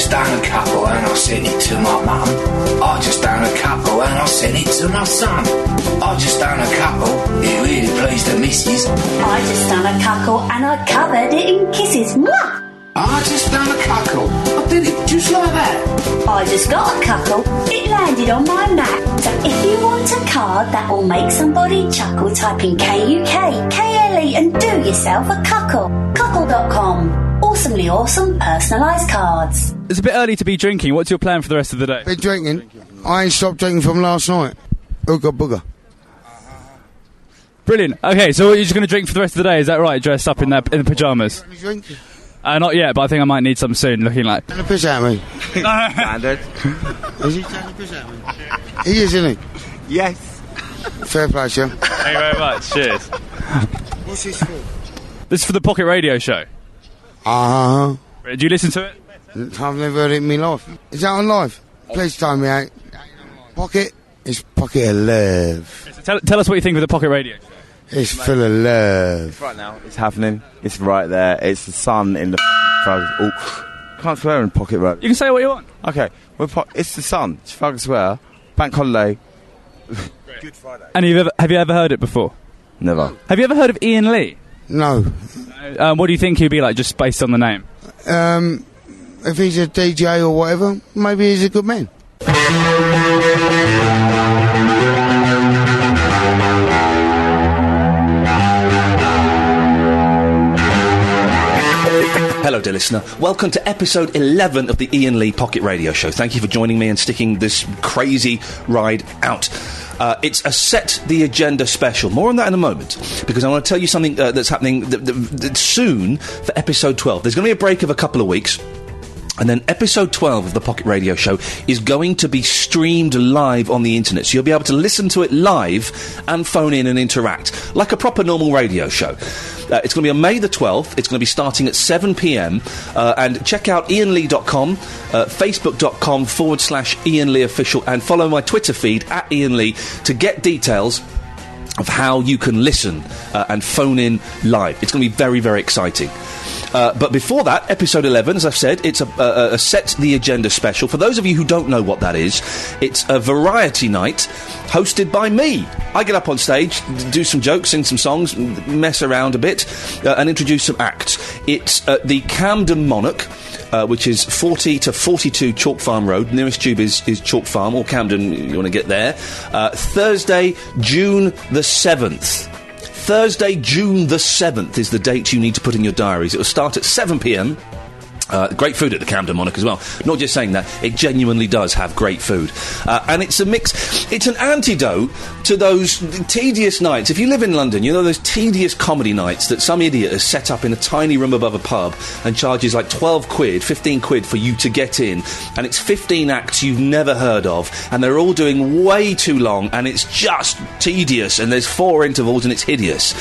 just done a couple and I sent it to my mum. I just done a couple and I sent it to my son. I just done a couple, it really pleased the missus. I just done a cuckle and I covered it in kisses. Mwah! I just done a cuckle, I did it just like that. I just got a cuckle, it landed on my mat. So if you want a card that will make somebody chuckle, type in KUK, and do yourself a cuckle. Cuckle.com. Awesomely awesome personalised cards. It's a bit early to be drinking. What's your plan for the rest of the day? Been drinking. I ain't stopped drinking from last night. Ooga booga. Brilliant. Okay, so you're just going to drink for the rest of the day, is that right? Dressed up in the pyjamas? Drink? Not yet, but I think I might need some soon, looking like... Taking the piss out of me. Standard. Is he taking the piss out of me? He is, isn't he? Yes. Fair play, sir. Thank you very much. Cheers. What's this for? This is for the Pocket Radio Show. Uh-huh. Do you listen to it? I've never heard it in my life. Is that on live? Please tell me out. Pocket is pocket of love. So tell us what you think of the Pocket Radio Show. It's full of love. Right now, it's happening. It's right there. It's the sun in the fucking oh, can't swear in Pocket Road. You can say what you want. Okay, it's the sun. It's fucking swear. Bank holiday. Good Friday. And have you ever heard it before? Never. Have you ever heard of Iain Lee? No. What do you think he'd be like, just based on the name? If he's a DJ or whatever, maybe he's a good man. Hello, dear listener. Welcome to episode 11 of the Iain Lee Pocket Radio Show. Thank you for joining me and sticking this crazy ride out. It's a Set the Agenda special. More on that in a moment, because I want to tell you something that's happening soon for episode 12. There's going to be a break of a couple of weeks. And then episode 12 of the Pocket Radio Show is going to be streamed live on the internet. So you'll be able to listen to it live and phone in and interact, like a proper normal radio show. It's going to be on May the 12th. It's going to be starting at 7 p.m. And check out iainlee.com, facebook.com/Iain Lee Official, and follow my Twitter feed at Iain Lee to get details of how you can listen and phone in live. It's going to be very, very exciting. But before that, episode 11, as I've said, it's a Set the Agenda special. For those of you who don't know what that is, it's a variety night hosted by me. I get up on stage, do some jokes, sing some songs, mess around a bit, and introduce some acts. It's the Camden Monarch, which is 40 to 42 Chalk Farm Road. Nearest tube is Chalk Farm, or Camden, you want to get there. Thursday, June the 7th. Thursday, June the 7th is the date you need to put in your diaries. It will start at 7 p.m. Great food at the Camden Monarch as well. Not just saying that, it genuinely does have great food. And it's a mix, it's an antidote to those tedious nights. If you live in London, you know those tedious comedy nights that some idiot has set up in a tiny room above a pub and charges like 12 quid, 15 quid for you to get in. And it's 15 acts you've never heard of, and they're all doing way too long, and it's just tedious, and there's 4 intervals, and it's hideous.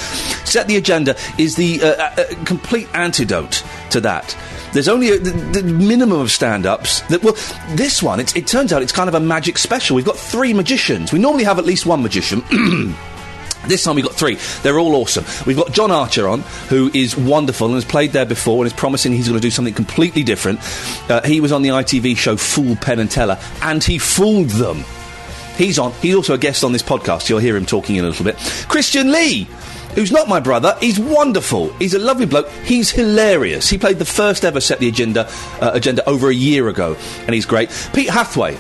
Set the Agenda is the complete antidote to that. There's only the minimum of stand-ups. This one, it turns out it's kind of a magic special. We've got 3 magicians. We normally have at least 1 magician. This time we've got 3. They're all awesome. We've got John Archer on, who is wonderful and has played there before and is promising he's going to do something completely different. He was on the ITV show Fool, Penn and Teller, and he fooled them. He's on. He's also a guest on this podcast. You'll hear him talking in a little bit. Christian Lee, who's not my brother. He's wonderful. He's a lovely bloke. He's hilarious. He played the first ever Set the Agenda over a year ago, and he's great. Pete Hathaway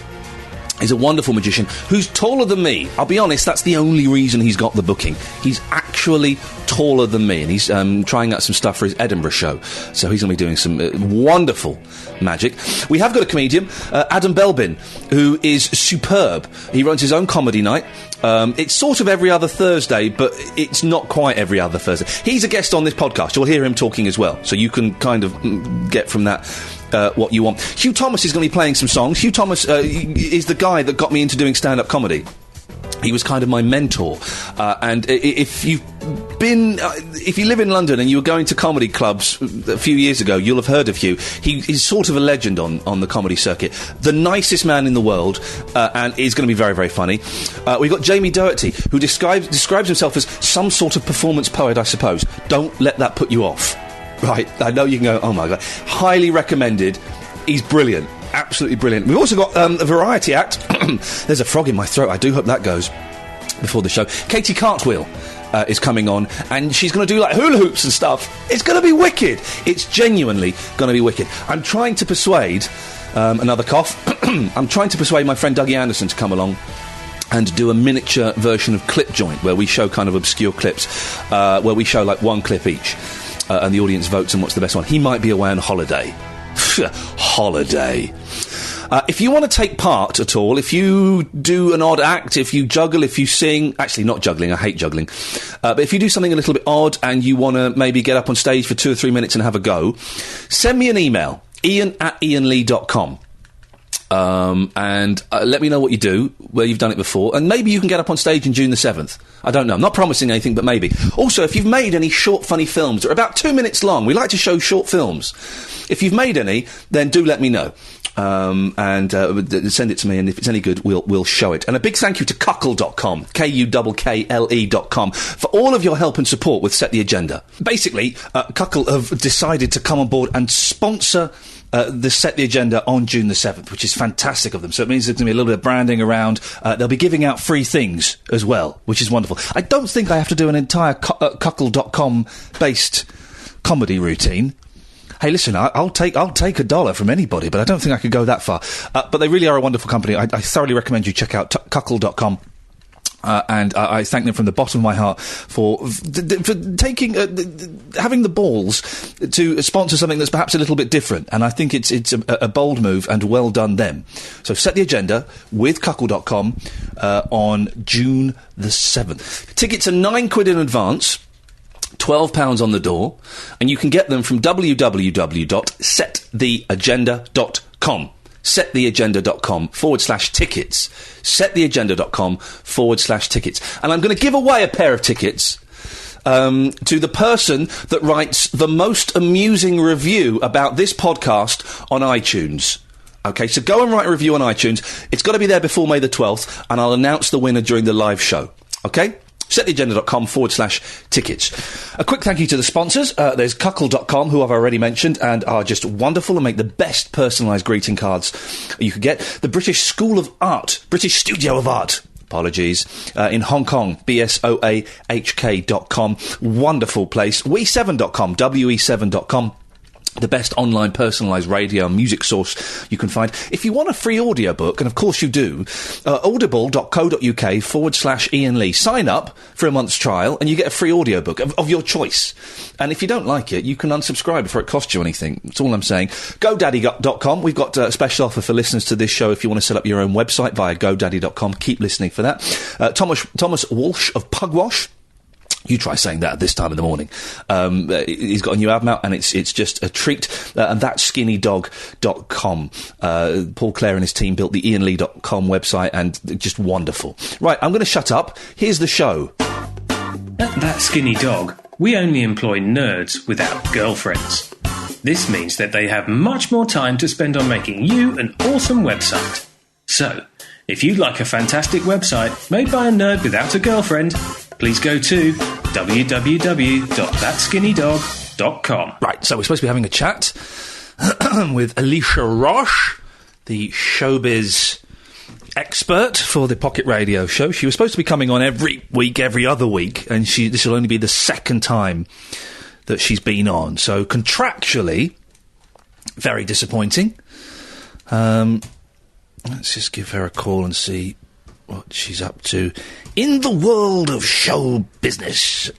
is a wonderful magician who's taller than me. I'll be honest, that's the only reason he's got the booking. He's actually taller than me, and he's trying out some stuff for his Edinburgh show. So he's going to be doing some wonderful magic. We have got a comedian, Adam Belbin, who is superb. He runs his own comedy night. It's sort of every other Thursday, but it's not quite every other Thursday. He's a guest on this podcast. You'll hear him talking as well, so you can kind of get from that what you want. Hugh Thomas is going to be playing some songs. Hugh Thomas is the guy that got me into doing stand-up comedy. He was kind of my mentor, and if you live in London and you were going to comedy clubs a few years ago, you'll have heard of Hugh. He's sort of a legend on the comedy circuit. The nicest man in the world, and is going to be very, very funny. We've got Jamie Doherty, who describes himself as some sort of performance poet, I suppose. Don't let that put you off. Right, I know you can go, oh my God. Highly recommended. He's brilliant. absolutely brilliant. We've also got a variety act. There's a frog in my throat. I do hope that goes before the show. Katie Cartwheel is coming on, and she's going to do like hula hoops and stuff. It's going to be wicked. It's genuinely going to be wicked. I'm trying to persuade another cough. I'm trying to persuade my friend Dougie Anderson to come along and do a miniature version of Clip Joint, where we show kind of obscure clips, where we show like one clip each, and the audience votes on what's the best one. He might be away on holiday. Holiday. If you want to take part at all, if you do an odd act, if you juggle, if you sing... Actually, not juggling, I hate juggling. But if you do something a little bit odd and you want to maybe get up on stage for 2 or 3 minutes and have a go, send me an email, Iain@iainlee.com. And let me know what you do, where you've done it before, and maybe you can get up on stage on June the 7th. I don't know. I'm not promising anything, but maybe. Also, if you've made any short, funny films that are about 2 minutes long, we like to show short films. If you've made any, then do let me know. And send it to me, and if it's any good, we'll show it. And a big thank you to Kuckle.com, Kukkle.com, for all of your help and support with Set the Agenda. Basically, Kuckle have decided to come on board and sponsor the Set the Agenda on June the 7th, which is fantastic of them. So it means there's going to be a little bit of branding around. They'll be giving out free things as well, which is wonderful. I don't think I have to do an entire Kuckle.com based comedy routine. Hey, listen, I'll take $1 from anybody, but I don't think I could go that far. But they really are a wonderful company. I thoroughly recommend you check out Kuckle.com. And I thank them from the bottom of my heart for taking, having the balls to sponsor something that's perhaps a little bit different. And I think it's a bold move, and well done them. So Set the Agenda with Kuckle.com on June the 7th. Tickets are £9 in advance. £12 on the door, and you can get them from www.settheagenda.com. settheagenda.com/tickets. settheagenda.com/tickets. And I'm going to give away a pair of tickets to the person that writes the most amusing review about this podcast on iTunes. Okay, so go and write a review on iTunes. It's got to be there before May the 12th, and I'll announce the winner during the live show. Okay? settheagenda.com/tickets. A quick thank you to the sponsors. There's Kuckle.com, who I've already mentioned, and are just wonderful and make the best personalised greeting cards you could get. The British School of Art, British Studio of Art, apologies, in Hong Kong, BSOAHK.com. Wonderful place. We7.com, WE7.com. The best online personalised radio and music source you can find. If you want a free audiobook, and of course you do, audible.co.uk/Iain Lee. Sign up for a month's trial and you get a free audiobook of your choice. And if you don't like it, you can unsubscribe before it costs you anything. That's all I'm saying. GoDaddy.com. We've got a special offer for listeners to this show if you want to set up your own website via GoDaddy.com. Keep listening for that. Thomas Walsh of Pugwash. You try saying that at this time in the morning. He's got a new album out, and it's just a treat. And that's SkinnyDog.com. Paul Clare and his team built the IainLee.com website, and just wonderful. Right, I'm going to shut up. Here's the show. At That Skinny Dog, we only employ nerds without girlfriends. This means that they have much more time to spend on making you an awesome website. So, if you'd like a fantastic website made by a nerd without a girlfriend, please go to www.thatskinnydog.com. Right, so we're supposed to be having a chat with Alicia Roche, the showbiz expert for the Pocket Radio Show. She was supposed to be coming on every week, every other week, and this will only be the second time that she's been on. So contractually, very disappointing. Let's just give her a call and see what she's up to in the world of show business.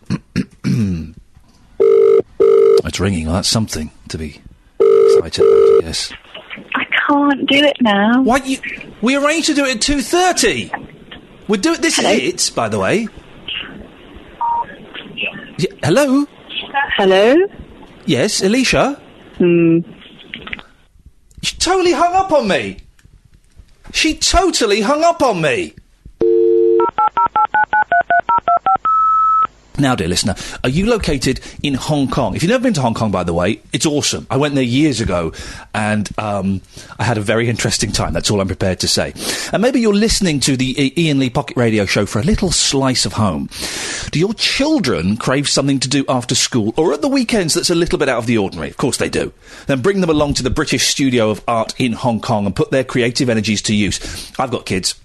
It's ringing. Well, that's something to be excited about, I guess. I can't do it now. Why we arranged to do it at 2:30. We'll do it. This Hello? is it, by the way. Yeah, hello? Hello? Yes, Alicia? She totally hung up on me. She totally hung up on me. Now, dear listener, are you located in Hong Kong? If you've never been to Hong Kong, by the way, it's awesome. I went there years ago, and I had a very interesting time. That's all I'm prepared to say. And maybe you're listening to the Iain Lee Pocket Radio Show for a little slice of home. Do your children crave something to do after school or at the weekends that's a little bit out of the ordinary? Of course they do. Then bring them along to the British Studio of Art in Hong Kong and put their creative energies to use. I've got kids.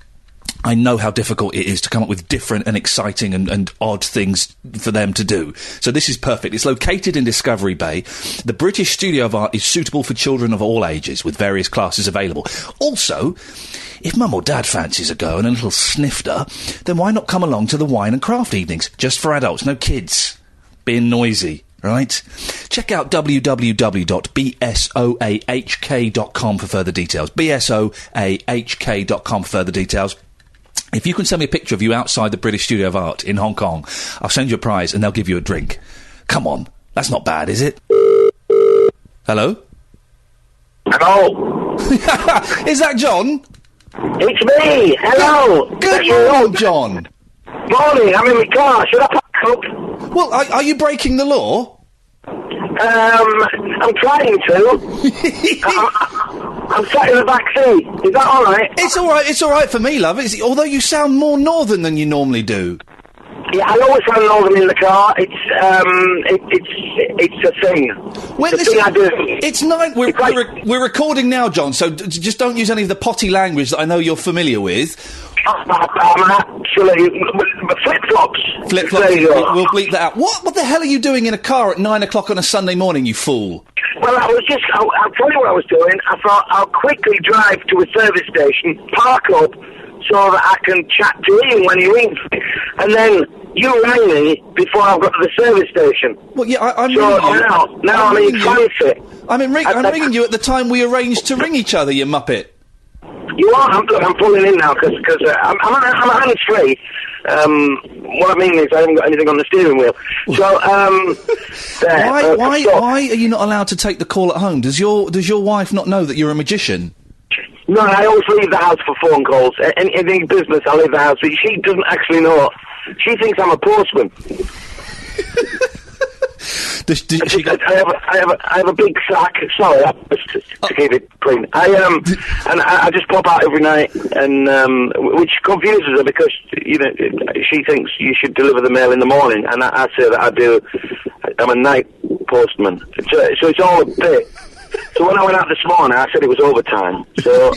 I know how difficult it is to come up with different and exciting and odd things for them to do. So this is perfect. It's located in Discovery Bay. The British Studio of Art is suitable for children of all ages, with various classes available. Also, if mum or dad fancies a go and a little snifter, then why not come along to the wine and craft evenings? Just for adults, no kids. Being noisy. Right? Check out www.bsoahk.com for further details. bsoahk.com for further details. If you can send me a picture of you outside the British Studio of Art in Hong Kong, I'll send you a prize and they'll give you a drink. Come on. That's not bad, is it? Hello? Hello? Is that John? It's me! Hello! Good morning, John. Morning, I'm in my car. Should I pack up? Well, are you breaking the law? I'm trying to. I'm sat in the back seat. Is that all right? It's all right. It's all right for me, love. Although you sound more northern than you normally do. Yeah, I always sound northern in the car. It's a thing. Well, it's a thing I do. It's night. We're recording now, John. So just don't use any of the potty language that I know you're familiar with. I'm actually flip-flops. Flip-flops. We'll bleep that out. What the hell are you doing in a car at 9 o'clock on a Sunday morning, you fool? Well, I'll tell you what I was doing. I thought I'll quickly drive to a service station, park up, so that I can chat to Iain when he rings me. And then you rang me before I got to the service station. Well, yeah, I'm so ringing you. Now I'm in transit. I'm ringing you at the time we arranged to ring each other, you muppet. You are? I'm pulling in now because I'm hands-free. What I mean is I haven't got anything on the steering wheel. So, why are you not allowed to take the call at home? Does your wife not know that you're a magician? No, I always leave the house for phone calls. Any business, I leave the house. But she doesn't actually know. She thinks I'm a postman. I have a big sack. Sorry, to keep it clean. I just pop out every night, and which confuses her because she thinks you should deliver the mail in the morning, and I say that I'm a night postman. So it's all a bit. So when I went out this morning, I said it was overtime. So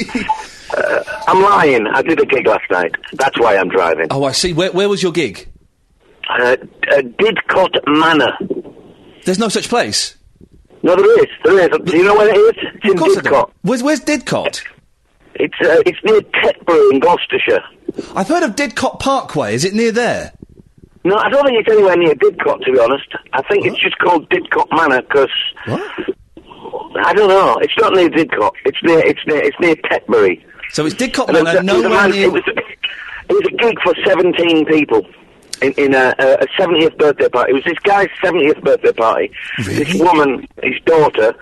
I'm lying. I did a gig last night. That's why I'm driving. Oh, I see. Where was your gig? Didcot Manor. There's no such place? No, there is. Do you know where it is? It's in Didcot. Where's Didcot? It's near Tetbury in Gloucestershire. I've heard of Didcot Parkway. Is it near there? No, I don't think it's anywhere near Didcot, to be honest. I think it's just called Didcot Manor because I don't know. It's not near Didcot. It's near Tetbury. So it's Didcot Manor. Nowhere near. It was a gig for 17 people. In a 70th birthday party. It was this guy's 70th birthday party. Really? This woman, his daughter,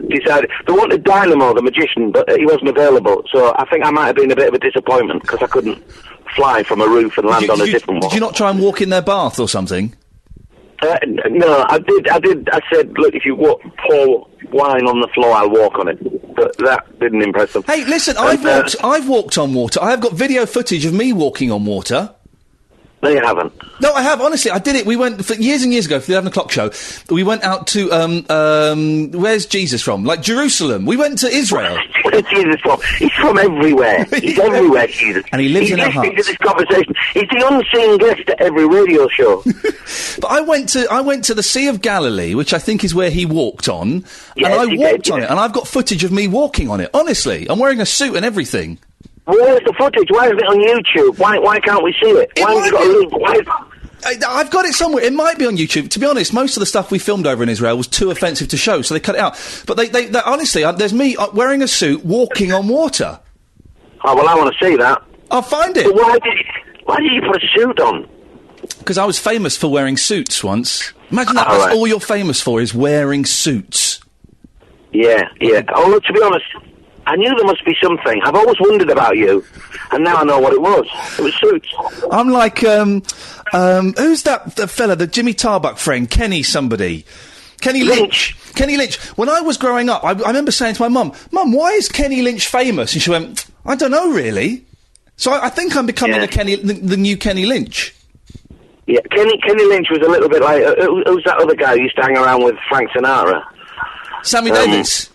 decided... They wanted Dynamo, the magician, but he wasn't available. So I think I might have been a bit of a disappointment because I couldn't fly from a roof and land on a different one. Did you not try and walk in their bath or something? No, I did. I said, look, if you pour wine on the floor, I'll walk on it. But that didn't impress them. Hey, listen, I've walked on water. I have got video footage of me walking on water. No, you haven't. No, I have, honestly. I did it. We went, years and years ago, for the 11 o'clock show, we went out to, where's Jesus from? Like, Jerusalem. We went to Israel. Where's Jesus from? He's from everywhere. He's everywhere, Jesus. And he lives in our hearts. He's listening to this conversation. He's the unseen guest at every radio show. But I went to the Sea of Galilee, which I think is where he walked on, yes, and I walked on it, and I've got footage of me walking on it. Honestly. I'm wearing a suit and everything. Where's the footage? Why isn't it on YouTube? Why can't we see it? Why have you got a link? I've got it somewhere. It might be on YouTube. To be honest, most of the stuff we filmed over in Israel was too offensive to show, so they cut it out. But they honestly, there's me wearing a suit, walking on water. Oh, well, I want to see that. I'll find it. But why did you put a suit on? Because I was famous for wearing suits once. Imagine that. That's all you're famous for is wearing suits. Yeah. Oh, look, to be honest, I knew there must be something. I've always wondered about you, and now I know what it was. It was Suits. I'm like, who's that fella, the Jimmy Tarbuck friend, Kenny somebody? Kenny Lynch. Kenny Lynch. When I was growing up, I remember saying to my mum, Mum, why is Kenny Lynch famous? And she went, I don't know, really. So I think I'm becoming the new Kenny Lynch. Yeah, Kenny Lynch was a little bit like, who's that other guy who used to hang around with Frank Sinatra? Sammy Davis.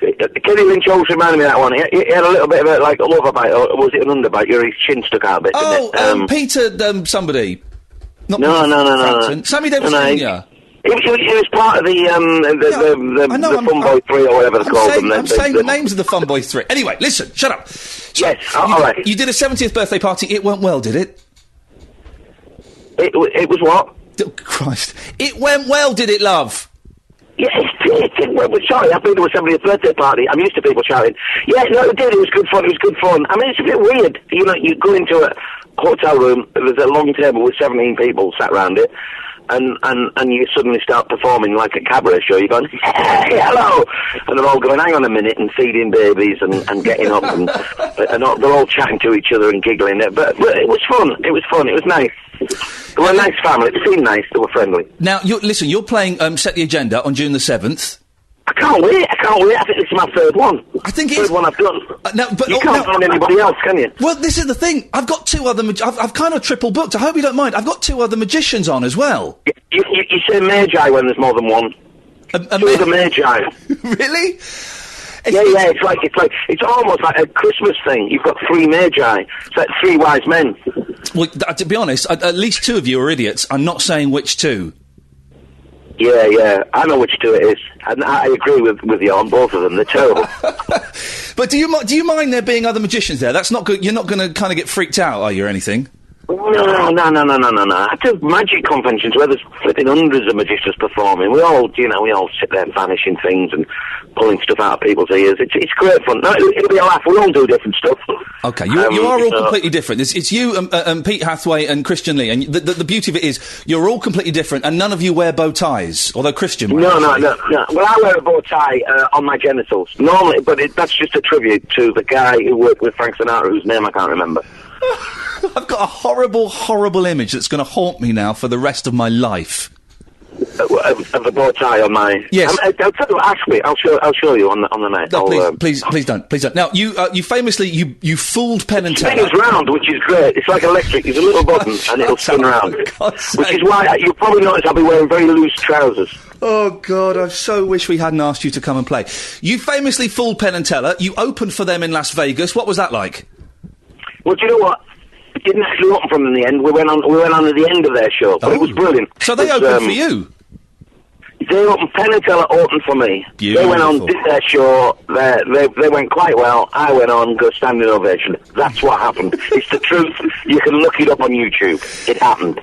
Kenny Lynch always reminded me of that one. He had a little bit of a, like, a overbite, or was it an underbite? His chin stuck out a bit, didn't it? Peter, somebody. Not No. Sammy Davis Jr. He was part of the Fun Boy 3 or whatever they're called. I'm saying the names of the Fun Boy 3. Anyway, listen, shut up. So, yes, all right. You did a 70th birthday party. It went well, did it? It was what? Oh, Christ. It went well, did it, love? Yeah, it did. Well, sorry, I've been to a 70th birthday party. I'm used to people shouting. Yeah, no, it did. It was good fun. I mean, it's a bit weird. You know, you go into a hotel room, there's a long table with 17 people sat around it, and you suddenly start performing like a cabaret show. You're going, hey, hello! And they're all going, hang on a minute, and feeding babies and getting up, and they're all chatting to each other and giggling. But it was fun. It was nice. They were a nice family. It seemed nice. They were friendly. Now, you're playing Set the Agenda on June the 7th. I can't wait. I think this is my third one. I think third one I've done. You can't find anybody else, can you? Well, this is the thing. I've got two other... I've kind of triple booked. I hope you don't mind. I've got two other magicians on as well. You say Magi when there's more than one. Two of the Magi. Really? It's almost like a Christmas thing. You've got three Magi. It's like three wise men. Well, to be honest, at least two of you are idiots. I'm not saying which two. Yeah, I know which two it is. And I agree with you on both of them. They're terrible. But do you mind there being other magicians there? That's not good. You're not going to kind of get freaked out, are you, or anything? No. I do magic conventions where there's flipping hundreds of magicians performing. We all sit there vanishing things and pulling stuff out of people's ears. It's great fun. No, it'll be a laugh. We all do different stuff. Okay, you are all completely different. It's you, Pete Hathaway and Christian Lee, and the beauty of it is you're all completely different, and none of you wear bow ties, although Christian wears. No. Well, I wear a bow tie on my genitals normally, but that's just a tribute to the guy who worked with Frank Sinatra, whose name I can't remember. I've got a horrible, horrible image that's going to haunt me now for the rest of my life. Of the bow tie on my... Yes. I'll tell you what, ask me. I'll show you on the night. No, please don't. Now, you famously, you fooled Penn and Teller. It spins round, which is great. It's like electric. There's a little button, and it'll spin round. Which is why you'll probably notice I'll be wearing very loose trousers. Oh, God, I so wish we hadn't asked you to come and play. You famously fooled Penn and Teller. You opened for them in Las Vegas. What was that like? Well, do you know what? It didn't actually open from them in the end. We went on at the end of their show, but it was brilliant. So they opened for you? They opened, Penn and Teller opened for me. Beautiful. They went on, did their show, they went quite well. I went on, got a standing ovation. That's what happened. It's the truth. You can look it up on YouTube. It happened.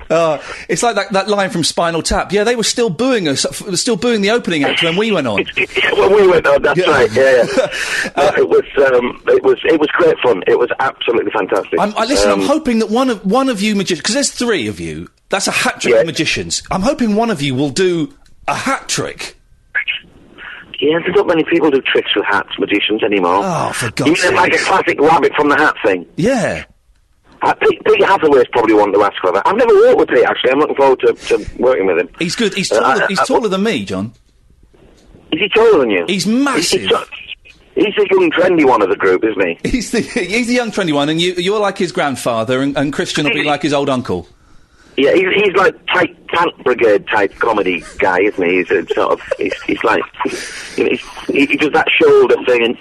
It's like that line from Spinal Tap. Yeah, they were still booing us, still booing the opening act when we went on. When we went on, that's right, yeah. It was great fun. It was absolutely fantastic. I'm hoping that one of you magicians, because there's three of you, that's a hat trick of magicians. I'm hoping one of you will do a hat trick. Yeah, there's not many people do tricks with hats, magicians, anymore. Oh, for God's sake. Even like a classic rabbit from the hat thing. Yeah. Pete Hathaway's probably one to ask for that. I've never worked with Pete, actually. I'm looking forward to working with him. He's good. He's taller than me, John. Is he taller than you? He's massive. He's the young, trendy one of the group, isn't he? He's the young, trendy one, and you're like his grandfather, and Christian will be like his old uncle. Yeah, he's like Tank Brigade type comedy guy, isn't he? He's like, he does that shoulder thing, and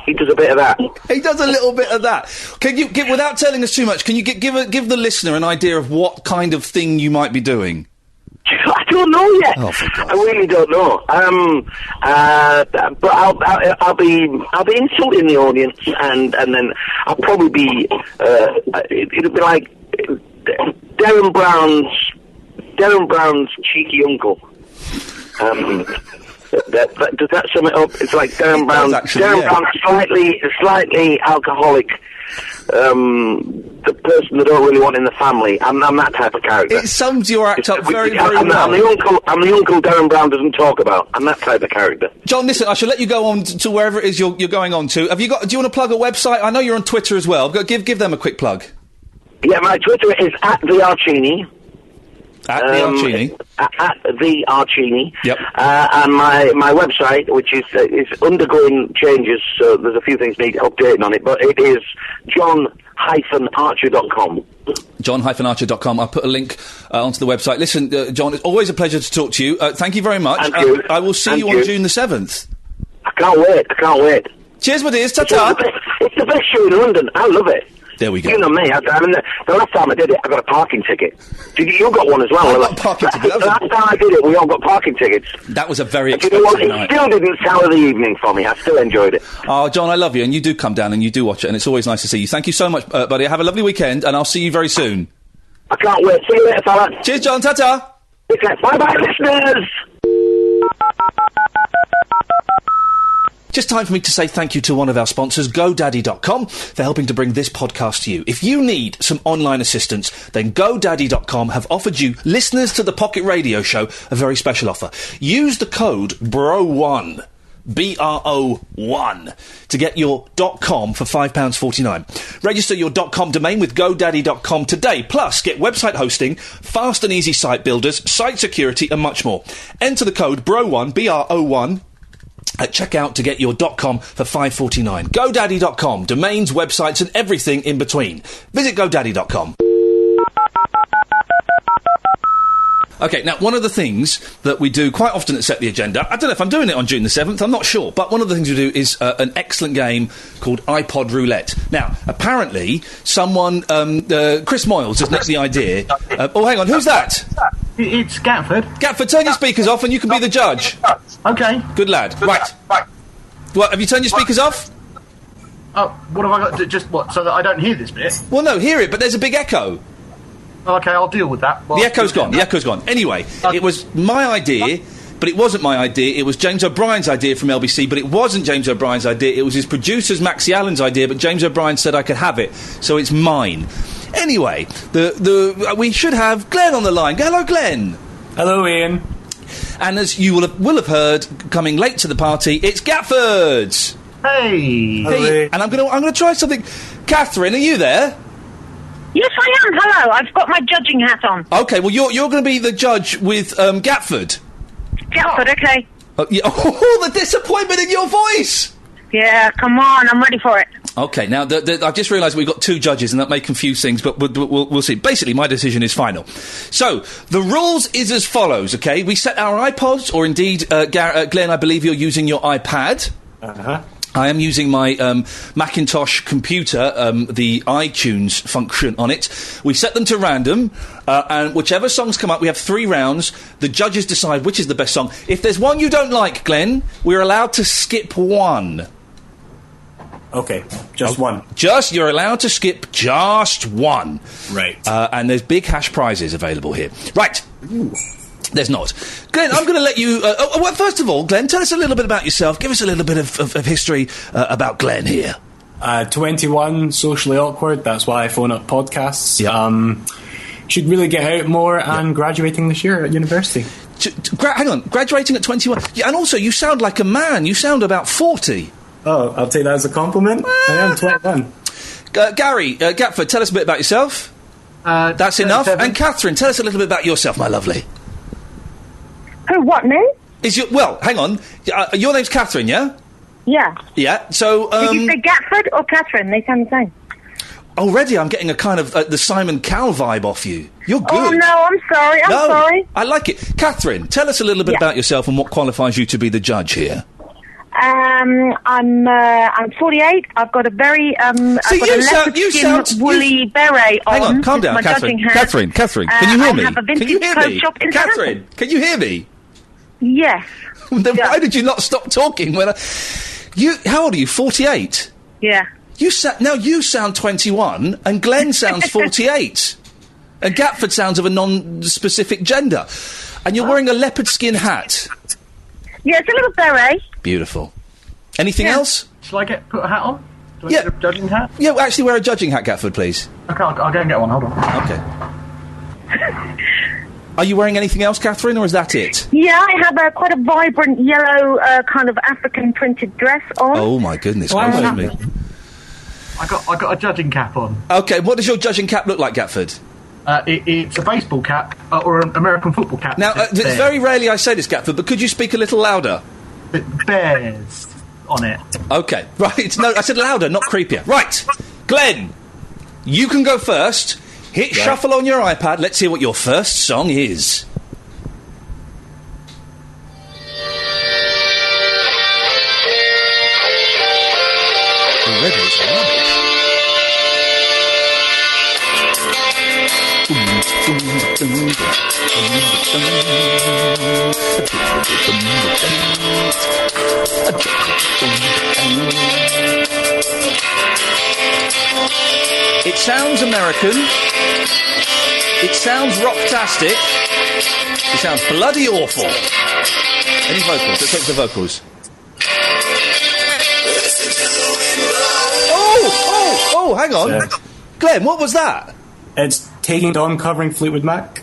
he does a bit of that. He does a little bit of that. Can you without telling us too much? Can you give the listener an idea of what kind of thing you might be doing? I don't know yet. Oh, for God's I really don't know. But I'll be insulting the audience, and then I'll probably be. It'll be like Darren Brown's cheeky uncle. Does that sum it up? It's like Darren Brown's slightly alcoholic. The the person they don't really want in the family. I'm that type of character. It sums your act up very, very I'm well. I'm the uncle Darren Brown doesn't talk about. I'm that type of character. John, listen, I shall let you go on to wherever it is you're going on to. Do you want to plug a website? I know you're on Twitter as well. Give them a quick plug. Yeah, my Twitter is @thearchini. At the Archini. At the Archini. Yep. And my website, which is undergoing changes, so there's a few things need updating on it, but it is john-archer.com. john-archer.com. I'll put a link onto the website. Listen, John, it's always a pleasure to talk to you. Thank you very much. Thank you. I will see you on June the 7th. I can't wait. Cheers, my dears. Ta-ta. It's the best show in London. I love it. There we go. You know me. The last time I did it, I got a parking ticket. You got one as well. I got a parking ticket. The last time I did it, we all got parking tickets. That was a very expensive night. It still didn't sour the evening for me. I still enjoyed it. Oh, John, I love you, and you do come down and you do watch it, and it's always nice to see you. Thank you so much, buddy. Have a lovely weekend, and I'll see you very soon. I can't wait. See you later, fella. Cheers, John. Ta-ta. Bye-bye, listeners. Just time for me to say thank you to one of our sponsors, GoDaddy.com, for helping to bring this podcast to you. If you need some online assistance, then GoDaddy.com have offered you, listeners to the Pocket Radio Show, a very special offer. Use the code BRO1, BRO1, to get your .com for £5.49. Register your .com domain with GoDaddy.com today. Plus, get website hosting, fast and easy site builders, site security, and much more. Enter the code BRO1, BRO1, at checkout to get your .com for $5.49. GoDaddy.com. Domains, websites, and everything in between. Visit GoDaddy.com. Okay, now, one of the things that we do quite often at Set the Agenda, I don't know if I'm doing it on June the 7th, I'm not sure, but one of the things we do is an excellent game called iPod Roulette. Now, apparently, someone, Chris Moyles has nicked the idea. Oh, hang on, who's that? It's Gatford. Gatford, turn your speakers off and you can be the judge. Okay. Good lad. Right. What, have you turned your speakers off? Oh, what have I got to do? Just what, so that I don't hear this bit? Well, no, hear it, but there's a big echo. Okay, I'll deal with that. The echo's gone. Anyway, it was my idea, but it wasn't my idea. It was James O'Brien's idea from LBC, but it wasn't James O'Brien's idea. It was his producer's, Maxie Allen's idea, but James O'Brien said I could have it, so it's mine. Anyway, we should have Glenn on the line. Hello, Glenn. Hello, Ian. And as you will have heard, coming late to the party, it's Gatford's. Hey. And I'm gonna try something. Catherine, are you there? Yes, I am. Hello. I've got my judging hat on. Okay, well, you're going to be the judge with Gatford. Gatford, okay. Yeah. Oh, the disappointment in your voice! Yeah, come on. I'm ready for it. Okay, now, I've just realised we've got two judges, and that may confuse things, but we'll see. Basically, my decision is final. So, the rules is as follows, okay? We set our iPods, or indeed, Glenn, I believe you're using your iPad. Uh-huh. I am using my Macintosh computer, the iTunes function on it. We set them to random, and whichever songs come up, we have 3 rounds. The judges decide which is the best song. If there's one you don't like, Glenn, we're allowed to skip one. Okay, just one. You're allowed to skip just one. Right. And there's big cash prizes available here. Right. Ooh. There's not. Glenn, I'm going to let you... well, first of all, Glenn, tell us a little bit about yourself. Give us a little bit of history about Glenn here. 21, socially awkward. That's why I phone up podcasts. Yeah. Should really get out more and graduating this year at university. Hang on. Graduating at 21. Yeah, and also, you sound like a man. You sound about 40. Oh, I'll take that as a compliment. I am 21. Gary, Gatford, tell us a bit about yourself. That's enough. And Catherine, tell us a little bit about yourself, my lovely. Oh, what, me? Well, hang on. Your name's Catherine, yeah? Yeah. Yeah, so... Did you say Gatford or Catherine? They sound the same. Already I'm getting a kind of the Simon Cowell vibe off you. You're good. Oh, no, I'm sorry. I'm sorry. I like it. Catherine, tell us a little bit about yourself and what qualifies you to be the judge here. I'm 48. I've got a very woolly beret on. Hang on, calm down, my Catherine. Catherine, can you hear me? I have a vintage clothes shop in Catherine, can you hear me? Yes. Then why did you not stop talking when how old are you? 48? Yeah. You sound 21 and Glenn sounds 48. And Gatford sounds of a non-specific gender. And you're wearing a leopard skin hat. Yeah, it's a little beret. Beautiful. Anything else? Shall I put a hat on? Do I get a judging hat? Yeah, actually wear a judging hat, Gatford, please. Okay, I'll go and get one. Hold on. Okay. Are you wearing anything else, Catherine, or is that it? Yeah, I have quite a vibrant yellow kind of African printed dress on. Oh my goodness, Wow. gracious me. I got a judging cap on. Okay, what does your judging cap look like, Gatford? It's a baseball cap or an American football cap. Now, Bears. very rarely I say this, Gatford, but could you speak a little louder? Bears on it. Okay, right. No, I said louder, not creepier. Right, Glenn, you can go first. Hit shuffle on your iPad. Let's hear what your first song is. It sounds American. It sounds rocktastic. It sounds bloody awful. Any vocals? Let's take the vocals. Oh, hang on. Yeah. Glenn, what was that? It's Taking Dawn covering Fleetwood Mac.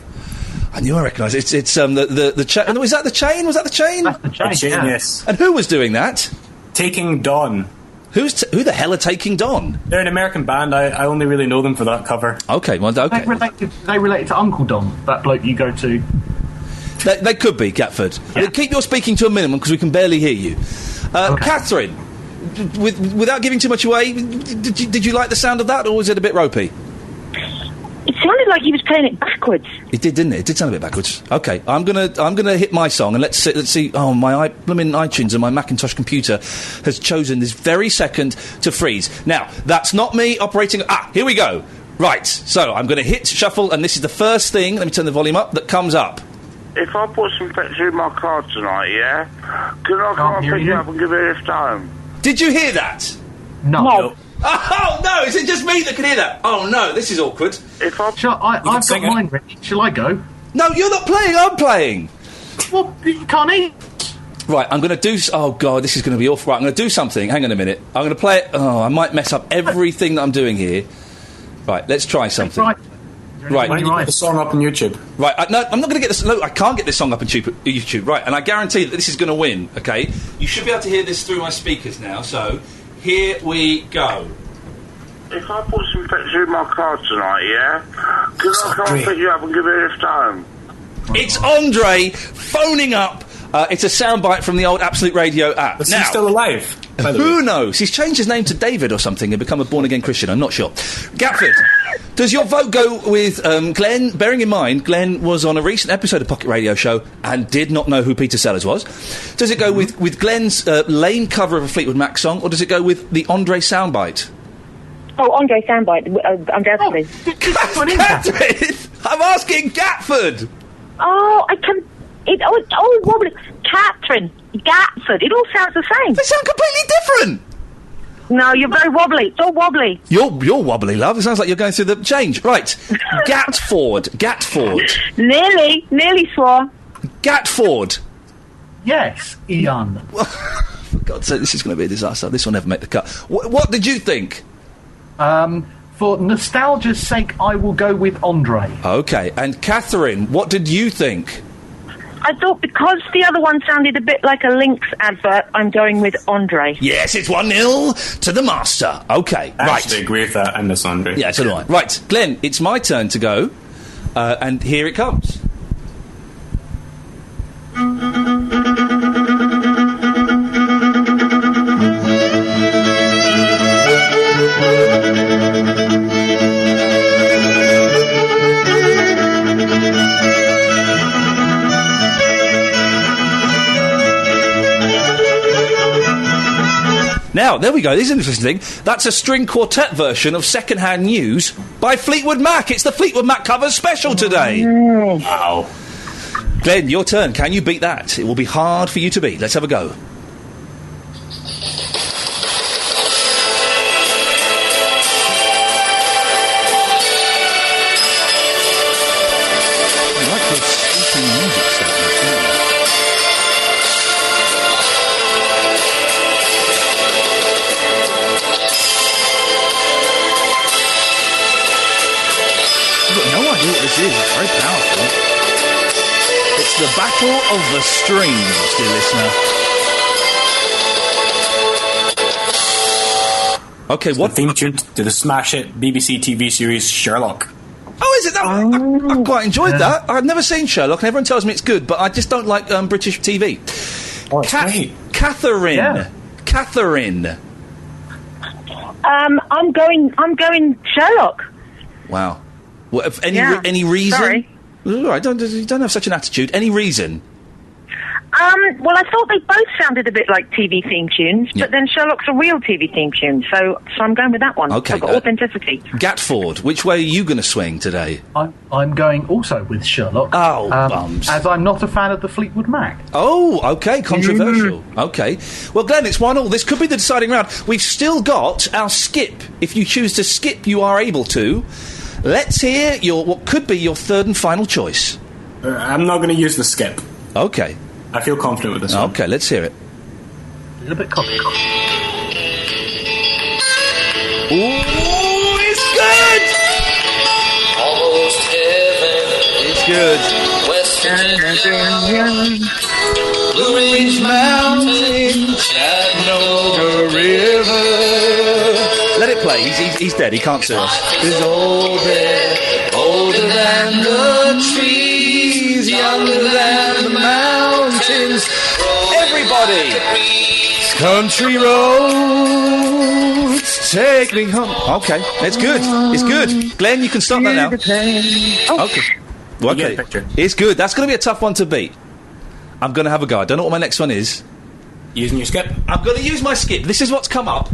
I knew I recognised it. It's the chain. Was that the chain? Was that the chain? That's the chain, yeah. Yes. And who was doing that? Taking Dawn. Who the hell are Taking Dawn? They're an American band. I only really know them for that cover. Okay, well, okay. They related to Uncle Don, that bloke you go to. They could be, Gatford. Yeah. Keep your speaking to a minimum because we can barely hear you. Catherine, without giving too much away, did you like the sound of that, or was it a bit ropey? It sounded like he was playing it backwards. It did, didn't it? It did sound a bit backwards. Okay, I'm gonna hit my song and let's see. Oh, my blooming iTunes and my Macintosh computer has chosen this very second to freeze. Now, that's not me operating. Here we go. Right, so I'm gonna hit shuffle, and this is the first thing. Let me turn the volume up. That comes up. If I put some petrol in my car tonight, yeah, can I come and pick you up and give you a lift home? Did you hear that? No. Oh no! Is it just me that can hear that? Oh no! This is awkward. If I, I've got mine ready. Shall I go? No, you're not playing. I'm playing. Well, you can't eat. Right, I'm going to do... Oh, God, this is going to be awful. Right, I'm going to do something. Hang on a minute. I'm going to play it... Oh, I might mess up everything that I'm doing here. Right, let's try something. Right. Why don't you put the song up on YouTube? Right, no, I'm not going to get this... No, I can't get this song up on YouTube. Right, and I guarantee that this is going to win, OK? You should be able to hear this through my speakers now, so... Here we go. if I put some petrol in my car tonight, yeah, can I come and pick you up and give you a lift home? It's Andre phoning up. It's a soundbite from the old Absolute Radio app. Is he still alive? Who knows? He's changed his name to David or something and become a born-again Christian. I'm not sure. Gatford, does your vote go with Glenn? Bearing in mind, Glenn was on a recent episode of Pocket Radio Show and did not know who Peter Sellers was. Does it go with Glenn's lame cover of a Fleetwood Mac song, or does it go with the Andre soundbite? Oh, Andre soundbite, undoubtedly. Catherine, I'm asking Gatford. Oh, I can... It's wobbly. Catherine, Gatford, it all sounds the same. They sound completely different. No, you're very wobbly. It's all wobbly. You're wobbly, love. It sounds like you're going through the change. Right. Gatford. Nearly swore. Gatford. Yes, Iain. For God's sake, this is going to be a disaster. This will never make the cut. What did you think? For nostalgia's sake, I will go with Andre. Okay. And Catherine, what did you think? I thought because the other one sounded a bit like a Lynx advert, I'm going with Andre. Yes, it's 1-0 to the master. Okay, I right. actually agree with that, and Miss Andre. Yeah, so do I. Right, Glenn, it's my turn to go, and here it comes. Now, there we go. This is an interesting thing. That's a string quartet version of Secondhand News by Fleetwood Mac. It's the Fleetwood Mac covers special today. Wow. Glenn, your turn. Can you beat that? It will be hard for you to beat. Let's have a go. I like this sweeping music segment, don't you? is. It's very powerful. It's the Battle of the Streams, dear listener. Okay, what? The theme tune to the smash hit BBC TV series Sherlock. Oh, is it that? I quite enjoyed that. I've never seen Sherlock, and everyone tells me it's good, but I just don't like British TV. Oh, it's great. Catherine. Yeah. Catherine. I'm going Sherlock. Wow. Well, any reason? Sorry. All right, you don't have such an attitude. Any reason? Well, I thought they both sounded a bit like TV theme tunes, but then Sherlock's a real TV theme tune, so I'm going with that one. Okay, I've got authenticity. Gatford, which way are you going to swing today? I'm going also with Sherlock. Oh, bums. As I'm not a fan of the Fleetwood Mac. Oh, okay, controversial. Okay. Well, Glenn, it's 1-1. This could be the deciding round. We've still got our skip. If you choose to skip, you are able to. Let's hear what could be your third and final choice. I'm not going to use the skip. Okay. I feel confident with this one. Okay, let's hear it. A little bit cocky. Ooh, it's good! Almost heaven. It's good. West Virginia. Blue Ridge Mountain. Chattanooga River. Let it play. He's dead. He can't sue us. Is older than the trees, younger than the mountains. Everybody! Country roads take me home. Okay, it's good. It's good. Glenn, you can stop that now. Okay. Well, okay. It's good. That's going to be a tough one to beat. I'm going to have a go. I don't know what my next one is. Using your skip? I'm going to use my skip. This is what's come up.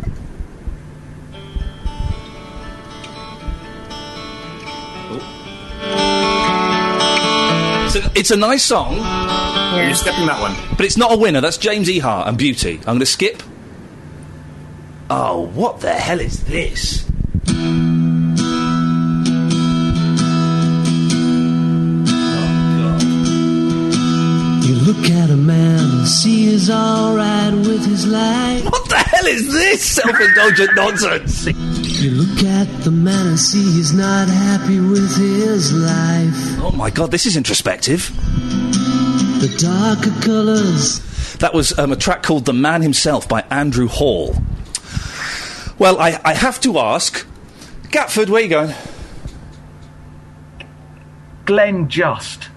It's a nice song. Yeah. You're skipping that one. But it's not a winner. That's James Ehart and Beauty. I'm going to skip. Oh, what the hell is this? You look at a man and see he's alright with his life. What the hell is this self-indulgent nonsense? You look at the man and see he's not happy with his life. Oh my God, this is introspective. The darker colours. That was a track called The Man Himself by Andrew Hall. Well, I have to ask, Gatford, where are you going? Glenn Just.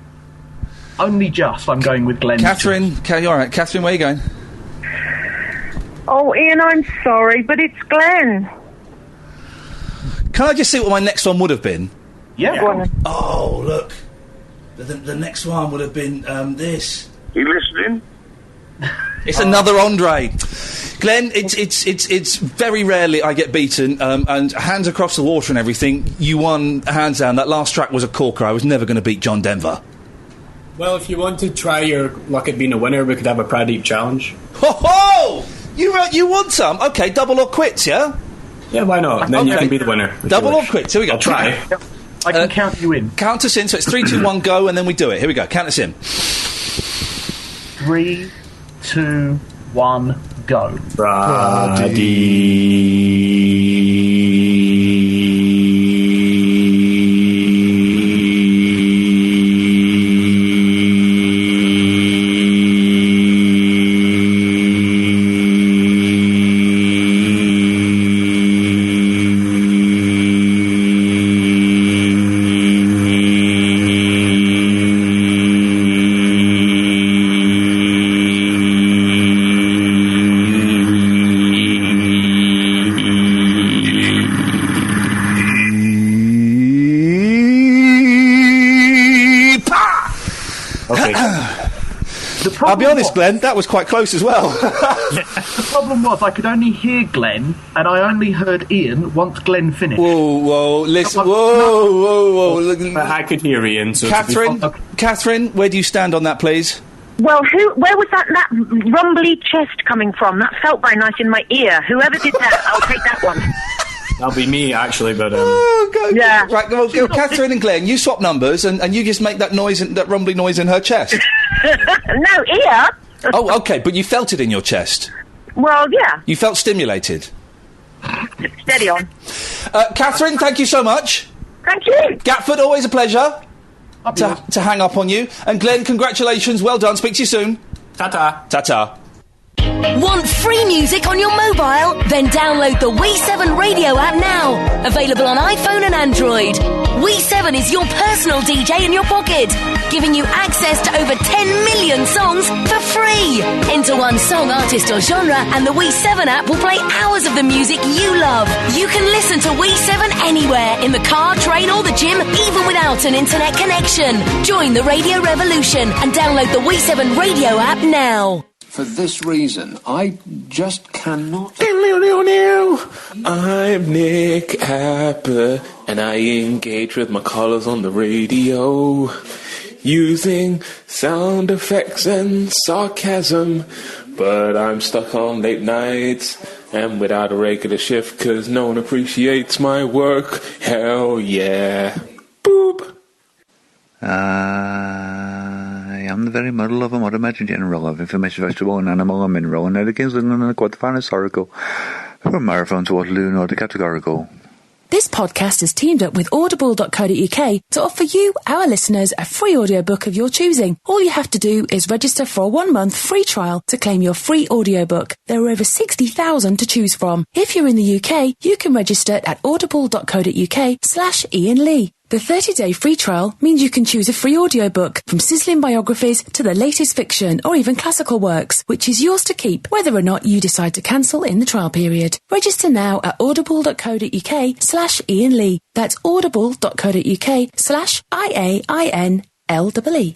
Only just. I'm going with Glenn. Catherine, you all right? Catherine, where are you going? Oh, Ian, I'm sorry, but it's Glenn. Can I just see what my next one would have been? Yeah. Oh, look. The next one would have been this. You listening? It's another Andre. Glenn, it's very rarely I get beaten, and hands across the water and everything, you won hands down. That last track was a corker. I was never going to beat John Denver. Well, if you want to try your luck at being a winner, we could have a Pradeep challenge. Ho ho! You want some? Okay, double or quits, yeah? Yeah, why not? And then you can be the winner. Double or quits, here we go. I'll try. I can count you in. Count us in, so it's 3, 2, 1, go, and then we do it. Here we go, count us in. 3, 2, 1, go. I'll be honest, Glenn, that was quite close as well. The problem was I could only hear Glenn, and I only heard Ian once Glenn finished. Whoa, listen, whoa. I could hear Ian. So Catherine, where do you stand on that, please? Well, where was that rumbly chest coming from? That felt very nice in my ear. Whoever did that, I'll take that one. That'll be me, actually, but... Oh, God. Yeah. Right, well, Catherine and Glenn, you swap numbers, and you just make that noise, that rumbly noise in her chest. No, ear. Oh, OK, but you felt it in your chest. Well, yeah. You felt stimulated. Steady on. Catherine, thank you so much. Thank you. Gatford, always a pleasure. to hang up on you. And Glenn, congratulations, well done. Speak to you soon. Ta-ta. Ta-ta. Want free music on your mobile? Then download the We7 radio app now. Available on iPhone and Android. We7 is your personal DJ in your pocket, giving you access to over 10 million songs for free. Enter one song, artist or genre, and the We7 app will play hours of the music you love. You can listen to We7 anywhere, in the car, train or the gym, even without an internet connection. Join the radio revolution and download the We7 radio app now. For this reason, I just cannot... I'm Nick Apper, and I engage with my callers on the radio, using sound effects and sarcasm, but I'm stuck on late nights, and without a regular shift, 'cause no one appreciates my work. Hell yeah. Boop. I'm the very model of a modern Major General of Information Vegetable and Animal and Mineral, and Elegance and a Quadrifinus Oracle, from Marathon to Waterloo, nor the categorical. This podcast is teamed up with Audible.co.uk to offer you, our listeners, a free audiobook of your choosing. All you have to do is register for a 1-month free trial to claim your free audiobook. There are over 60,000 to choose from. If you're in the UK, you can register at audible.co.uk/Iain Lee. The 30-day free trial means you can choose a free audiobook, from sizzling biographies to the latest fiction or even classical works, which is yours to keep whether or not you decide to cancel in the trial period. Register now at audible.co.uk/Iain Lee. That's audible.co.uk/IAINLEE.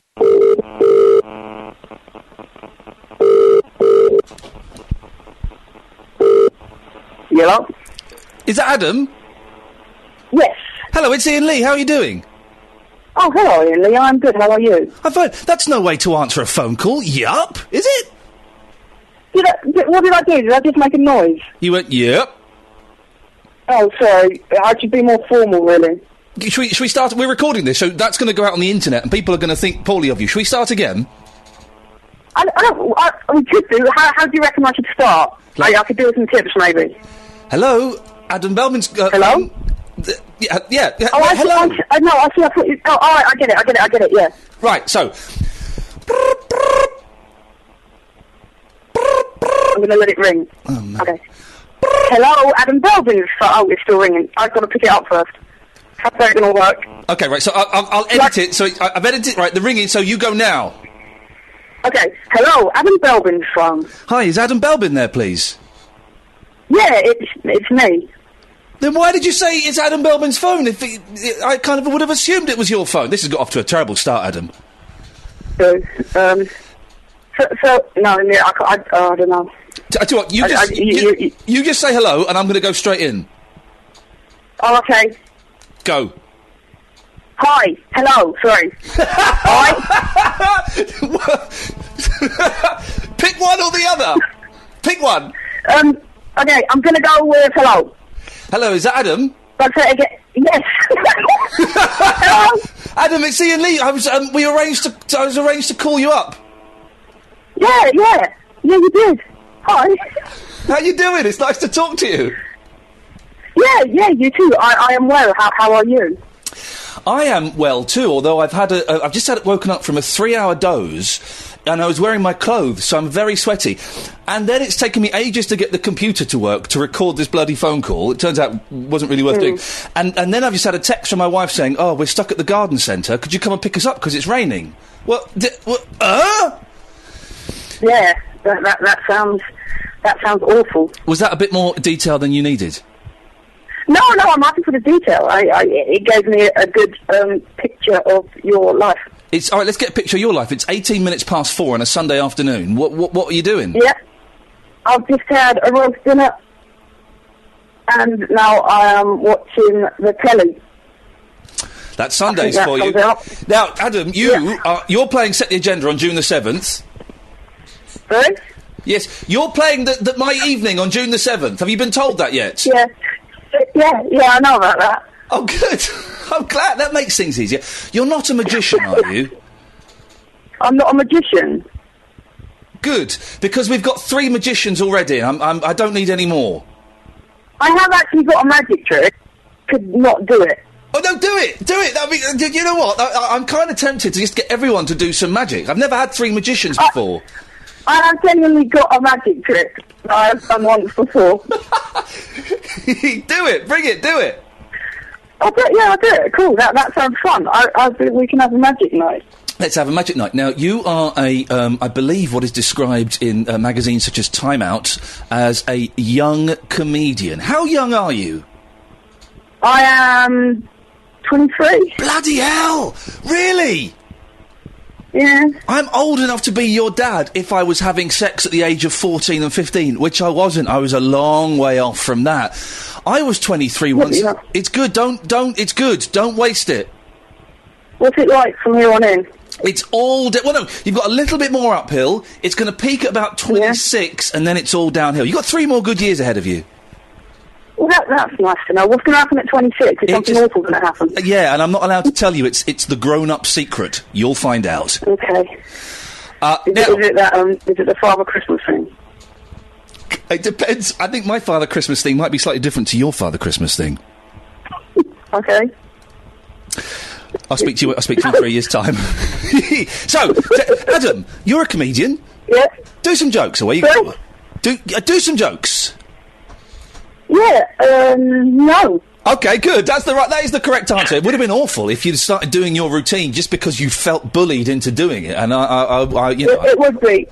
Hello? Is that Adam? Yes. Hello, it's Iain Lee. How are you doing? Oh, hello, Iain Lee. I'm good. How are you? I'm fine. That's no way to answer a phone call. Yup. Is it? What did I do? Did I just make a noise? You went, yep. Oh, sorry. I should be more formal, really. Should we start? We're recording this, so that's going to go out on the internet, and people are going to think poorly of you. Should we start again? We could do. How do you reckon I should start? I could do with some tips, maybe. Hello? Adam Belbin's... Hello? Yeah. Oh, hello. I see. I thought you... Oh, all right, I get it, yeah. Right, so... I'm going to let it ring. Oh, no. Okay. Hello, Adam Belbin. Oh, it's still ringing. I've got to pick it up first. How's that going to work? Okay, right, so I'll edit it. So I've edited... Right, the ringing, so you go now. Okay. Hello, Adam Belbin's phone. Hi, is Adam Belbin there, please? Yeah, it's me. Then why did you say it's Adam Belbin's phone? I kind of would have assumed it was your phone. This has got off to a terrible start, Adam. No, I don't know. I tell you what, you just say hello, and I'm going to go straight in. Oh, okay. Go. Hi. Hello. Sorry. Hi. Pick one or the other. Pick one. Okay, I'm going to go with hello. Hello, is that Adam? That's it again. Yes. Hello. Adam, it's Iain Lee. I was arranged to call you up. Yeah, you did. Hi. How you doing? It's nice to talk to you. Yeah, you too. I am well. How are you? I am well too, although I've just woken up from a 3-hour doze, and I was wearing my clothes, so I'm very sweaty. And then it's taken me ages to get the computer to work to record this bloody phone call. It turns out it wasn't really worth doing. And then I've just had a text from my wife saying, "Oh, we're stuck at the garden centre. Could you come and pick us up because it's raining?" What? Yeah, that sounds awful. Was that a bit more detail than you needed? No, I'm happy for the detail. It gave me a good picture of your life. All right, let's get a picture of your life. It's 18 minutes past 4 on a Sunday afternoon. What are you doing? Yeah, I've just had a roast dinner, and now I am watching the telly. That's Sundays for you. Now, Adam, you're playing Set the Agenda on June the 7th. Sorry? Yes, you're playing my evening on June the 7th. Have you been told that yet? Yeah, I know about that. Oh, good. I'm glad. That makes things easier. You're not a magician, are you? I'm not a magician. Good, because we've got 3 magicians already. I don't need any more. I have actually got a magic trick. Could not do it. Oh no, do it! That'd be, you know what? I'm kind of tempted to just get everyone to do some magic. I've never had 3 magicians before. I have genuinely got a magic trick that I've done once before. Do it! Bring it! Do it! I'll do it. Cool, that sounds fun. I think we can have a magic night. Let's have a magic night. Now, you are I believe what is described in magazines such as Time Out as a young comedian. How young are you? I am 23. Bloody hell! Really? Yeah. I'm old enough to be your dad if I was having sex at the age of 14 and 15, which I wasn't. I was a long way off from that. I was 23 once. Yeah. It's good. It's good. Don't waste it. What's it like from here on in? It's all... well, no, you've got a little bit more uphill. It's going to peak at about 26, and then it's all downhill. You've got 3 more good years ahead of you. Well, that's nice to know. What's going to happen at 26? Is something awful going to happen? Yeah, and I'm not allowed to tell you. It's the grown-up secret. You'll find out. Okay. Is it the Father Christmas thing? It depends. I think my Father Christmas thing might be slightly different to your Father Christmas thing. Okay. I'll speak to you in 3 years' time. So, Adam, you're a comedian. Yeah. Do some jokes. Away you go. Do some jokes. Yeah. No. Okay, good. That is the correct answer. It would have been awful if you'd started doing your routine just because you felt bullied into doing it. And It would be.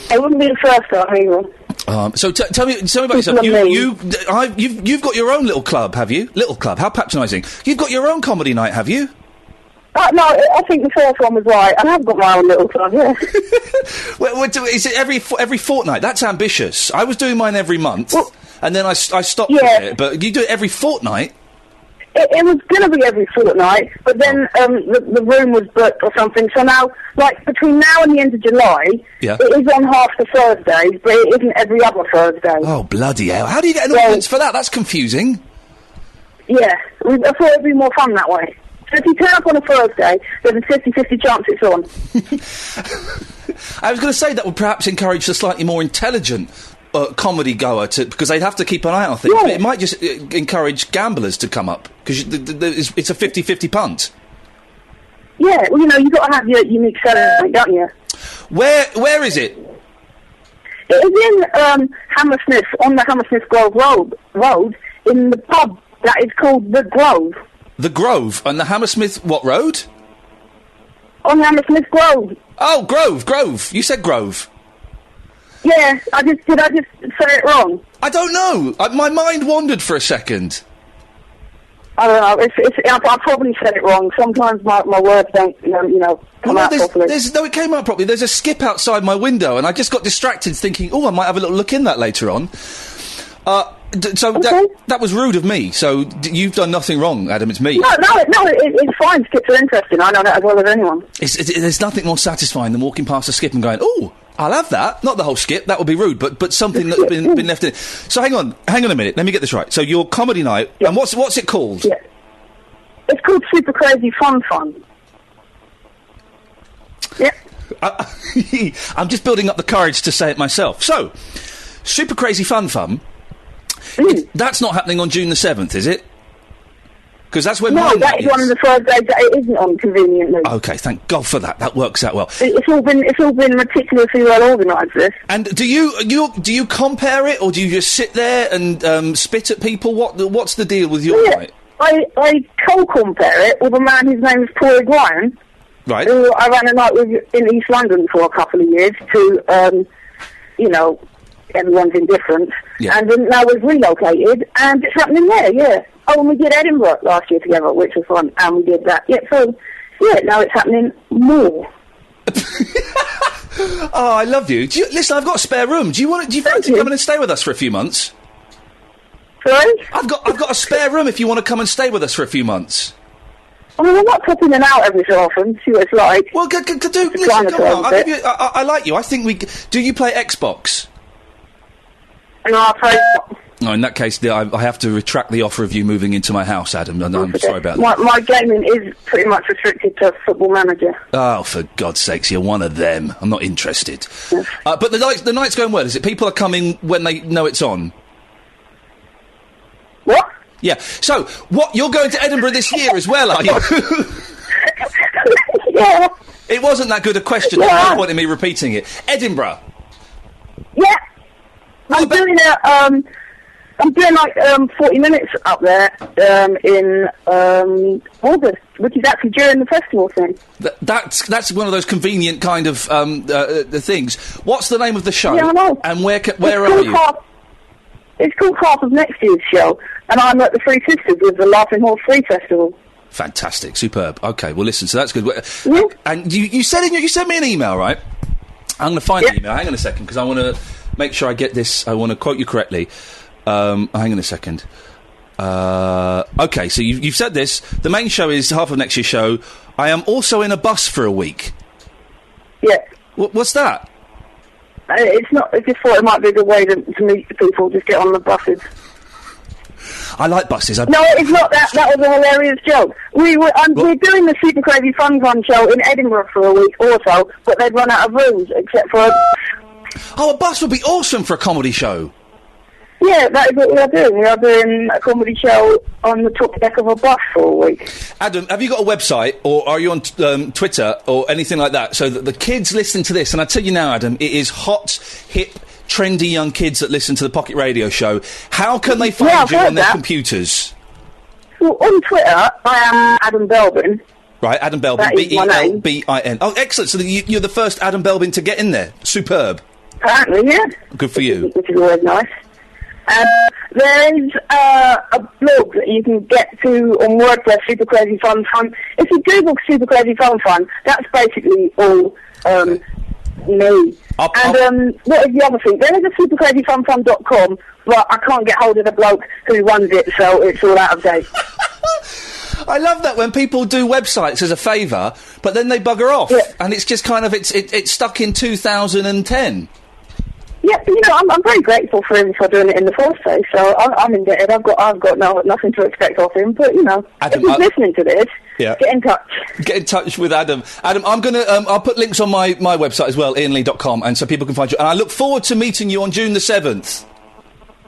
It wouldn't be the first time either. So tell me about yourself. You've got your own little club, have you? Little club. How patronising. You've got your own comedy night, have you? No, I think the first one was right. I have got my own little club, yeah. Is it every fortnight? That's ambitious. I was doing mine every month, and then I stopped with it. But you do it every fortnight? It was going to be every fortnight, but then the room was booked or something. So now, like, between now and the end of July, it is on half the Thursdays, but it isn't every other Thursday. Oh, bloody hell. How do you get an audience for that? That's confusing. Yeah, I thought it'd be more fun that way. So if you turn up on a Thursday, there's a 50-50 chance it's on. I was going to say that would perhaps encourage the slightly more intelligent comedy goer because they'd have to keep an eye on things. But it might just encourage gamblers to come up because it's a 50-50 punt. Yeah, well, you've got to have your unique selling, don't you? Where is it? It is in Hammersmith, on the Hammersmith Grove Road, in the pub that is called The Grove. The Grove? On the Hammersmith what road? On Hammersmith Grove. Oh, Grove. You said Grove. Yeah, did I just say it wrong? I don't know. My mind wandered for a second. I don't know. I probably said it wrong. Sometimes my words don't, come out properly. No, it came out properly. There's a skip outside my window, and I just got distracted thinking, I might have a little look in that later on. That was rude of me. So you've done nothing wrong, Adam. It's me. No, it's fine. Skips are interesting. I know that as well as anyone. There's nothing more satisfying than walking past a skip and going, I'll have that. Not the whole skip. That would be rude, but something that's been left in. So hang on a minute. Let me get this right. So your comedy night, and what's it called? Yeah. It's called Super Crazy Fun. Yeah. I'm just building up the courage to say it myself. So, Super Crazy Fun. That's not happening on June the 7th, is it? Because that's when that is one of the first days that it isn't on, conveniently. Okay, thank God for that. That works out well. It's all been meticulously well organised, this. And do you compare it, or do you just sit there and spit at people? What's the deal with your night? I co-compare it with a man whose name is Paul Ryan, right? Who I ran a night with in East London for a couple of years to, everyone's indifferent. Yeah. And then now we've relocated, and it's happening there, yeah. Oh, and we did Edinburgh last year together, which was fun, and we did that. Yeah, so, now it's happening more. Oh, I love you. Listen, I've got a spare room. Do you fancy coming and stay with us for a few months? Sorry? I've got a spare room if you want to come and stay with us for a few months. I mean, I'm not popping in and out every so often, see what it's like. Well, listen, come on. I like you. I think do you play Xbox? No, I play... No, in that case, I have to retract the offer of you moving into my house, Adam, and I'm sorry about that. My gaming is pretty much restricted to Football Manager. Oh, for God's sakes, you're one of them. I'm not interested. Yes. But the night's going well, is it? People are coming when they know it's on? What? Yeah. So, what, you're going to Edinburgh this year as well, are you? Yeah. It wasn't that good a question. There's no point in me repeating it. Edinburgh. Yeah. I'm doing I'm doing like 40 minutes up there in August, which is actually during the festival thing. That's one of those convenient kind of things. What's the name of the show? Yeah, I know. And where are you? It's called Half of Next Year's Show, and I'm at the Three Sisters with the Laughing Horse Free Festival. Fantastic, superb. Okay, well, listen, so that's good. And you said you sent me an email, right? I'm going to find the email. Hang on a second, because I want to make sure I get this. I want to quote you correctly. Hang on a second. Okay, so you've said this. The main show is Half of Next Year's Show. I am also in a bus for a week. Yeah. What's that? It's not. I just thought it might be a good way to meet people. Just get on the buses. I like buses. No, it's not that. That was a hilarious joke. We're doing the Super Crazy Fun Fun show in Edinburgh for a week or so, but they'd run out of rooms except for a bus. Oh, a bus would be awesome for a comedy show. Yeah, that is what we are doing. We are doing a comedy show on the top deck of a bus for a week. Adam, have you got a website, or are you on Twitter, or anything like that, so that the kids listening to this, and I tell you now, Adam, it is hot, hip, trendy young kids that listen to the Pocket Radio Show. How can they find you on their computers? Well, on Twitter, I am Adam Belbin. Right, Adam Belbin, B-E-L-B-I-N. Oh, excellent, so you're the first Adam Belbin to get in there. Superb. Apparently, yeah. Good for you. Which is always nice. There's a blog that you can get to on WordPress, Super Crazy Fun Fun. If you Google Super Crazy Fun Fun, that's basically all me. What is the other thing? There is a supercrazyfunfun.com, but I can't get hold of the bloke who runs it, so it's all out of date. I love that when people do websites as a favour, but then they bugger off, and it's just kind of it's stuck in 2010. Yeah, you know, I'm very grateful for him for doing it in the first place. So I'm indebted. I've got nothing to expect of him. But you know, Adam, if he's listening to this, get in touch. Get in touch with Adam. Adam, I'm gonna I'll put links on my website as well, iainlee.com, and so people can find you. And I look forward to meeting you on June the 7th.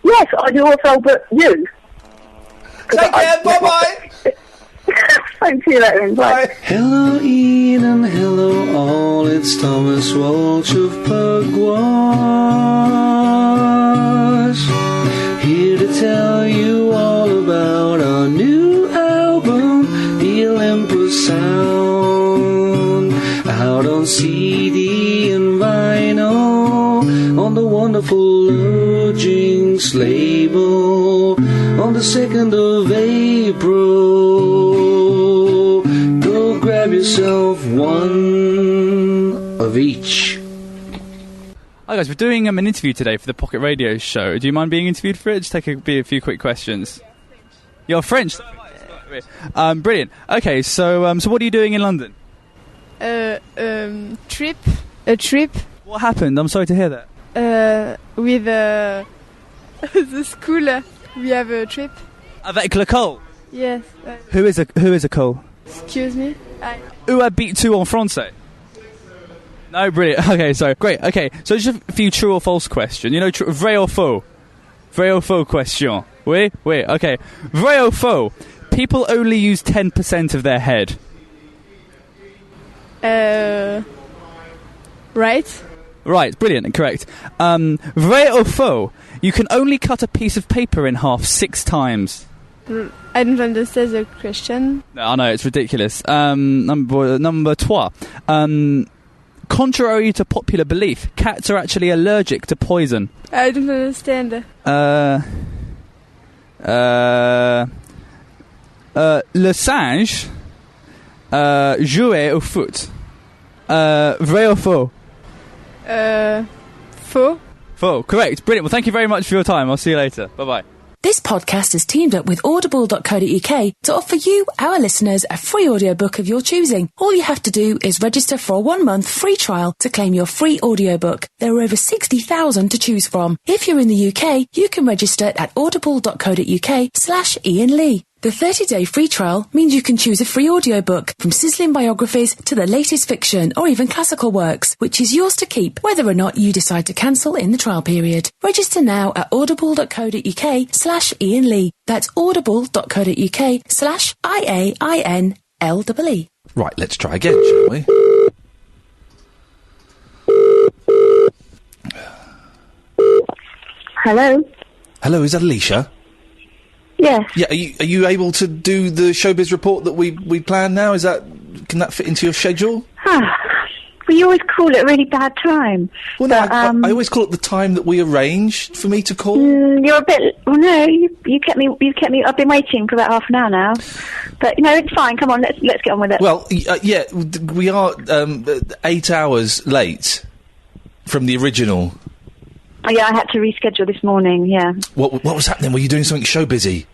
Yes, I do also. But you. Take care. Bye bye. Thank you later. Bye. Hello, Ian, and hello, all. It's Thomas Walsh of Pugwash, here to tell you all about our new album, The Olympus Sound, out on CD and vinyl, on the wonderful Lodgings label, on the 2nd of April. Go grab yourself one of each. Hi guys, we're doing an interview today for the Pocket Radio Show. Do you mind being interviewed for it? Just take a few quick questions. You're French? Brilliant. Okay, so what are you doing in London? A trip. What happened? I'm sorry to hear that. With the school, we have a trip. Avec l'école? Yes. Who is école? Excuse me? Où habites-tu en français? No, brilliant. Okay, so great. Okay, so just a few true or false questions. You know, vrai or faux? Vrai or faux question? Oui? Okay. Vrai or faux? People only use 10% of their head. Right. Right, brilliant and correct. Vrai or faux? You can only cut a piece of paper in half 6 times. I don't understand the question. No, I know, it's ridiculous. Number 3. Contrary to popular belief, cats are actually allergic to poison. I don't understand. Le singe jouait au foot. Vrai or faux? Faux. Faux, correct. Brilliant. Well, thank you very much for your time. I'll see you later. Bye-bye. This podcast has teamed up with audible.co.uk to offer you, our listeners, a free audiobook of your choosing. All you have to do is register for a 1-month free trial to claim your free audiobook. There are over 60,000 to choose from. If you're in the UK, you can register at audible.co.uk/Iain Lee. The 30-day free trial means you can choose a free audiobook from sizzling biographies to the latest fiction or even classical works, which is yours to keep whether or not you decide to cancel in the trial period. Register now at audible.co.uk/Iain Lee. That's audible.co.uk/IAINLEE. Right, let's try again, shall we? Hello? Hello, is that Alicia? Yes. Yeah, are you able to do the showbiz report that we planned now? Can that fit into your schedule? Well, you always call it a really bad time. Well, no, I always call it the time that we arranged for me to call. You're a bit... Well, no, you kept me... I've been waiting for about half an hour now. But, it's fine. Come on, let's get on with it. Well, yeah, we are 8 hours late from the original. Oh, yeah, I had to reschedule this morning, yeah. What was happening? Were you doing something show busy?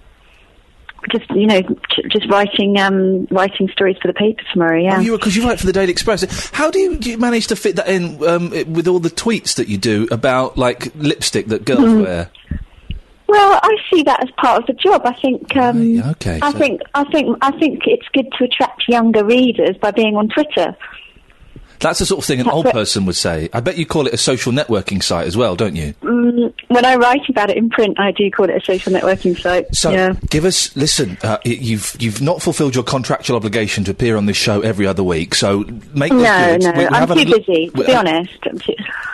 Just, just writing stories for the paper tomorrow, yeah. Oh, because you write for the Daily Express. How do you manage to fit that in with all the tweets that you do about, like, lipstick that girls wear? Well, I see that as part of the job. I think. Okay. I think it's good to attract younger readers by being on Twitter. That's the sort of thing an old person would say. I bet you call it a social networking site as well, don't you? When I write about it in print, I do call it a social networking site. So, yeah. listen, you've not fulfilled your contractual obligation to appear on this show every other week, so make this good. No, I'm too busy, to be honest.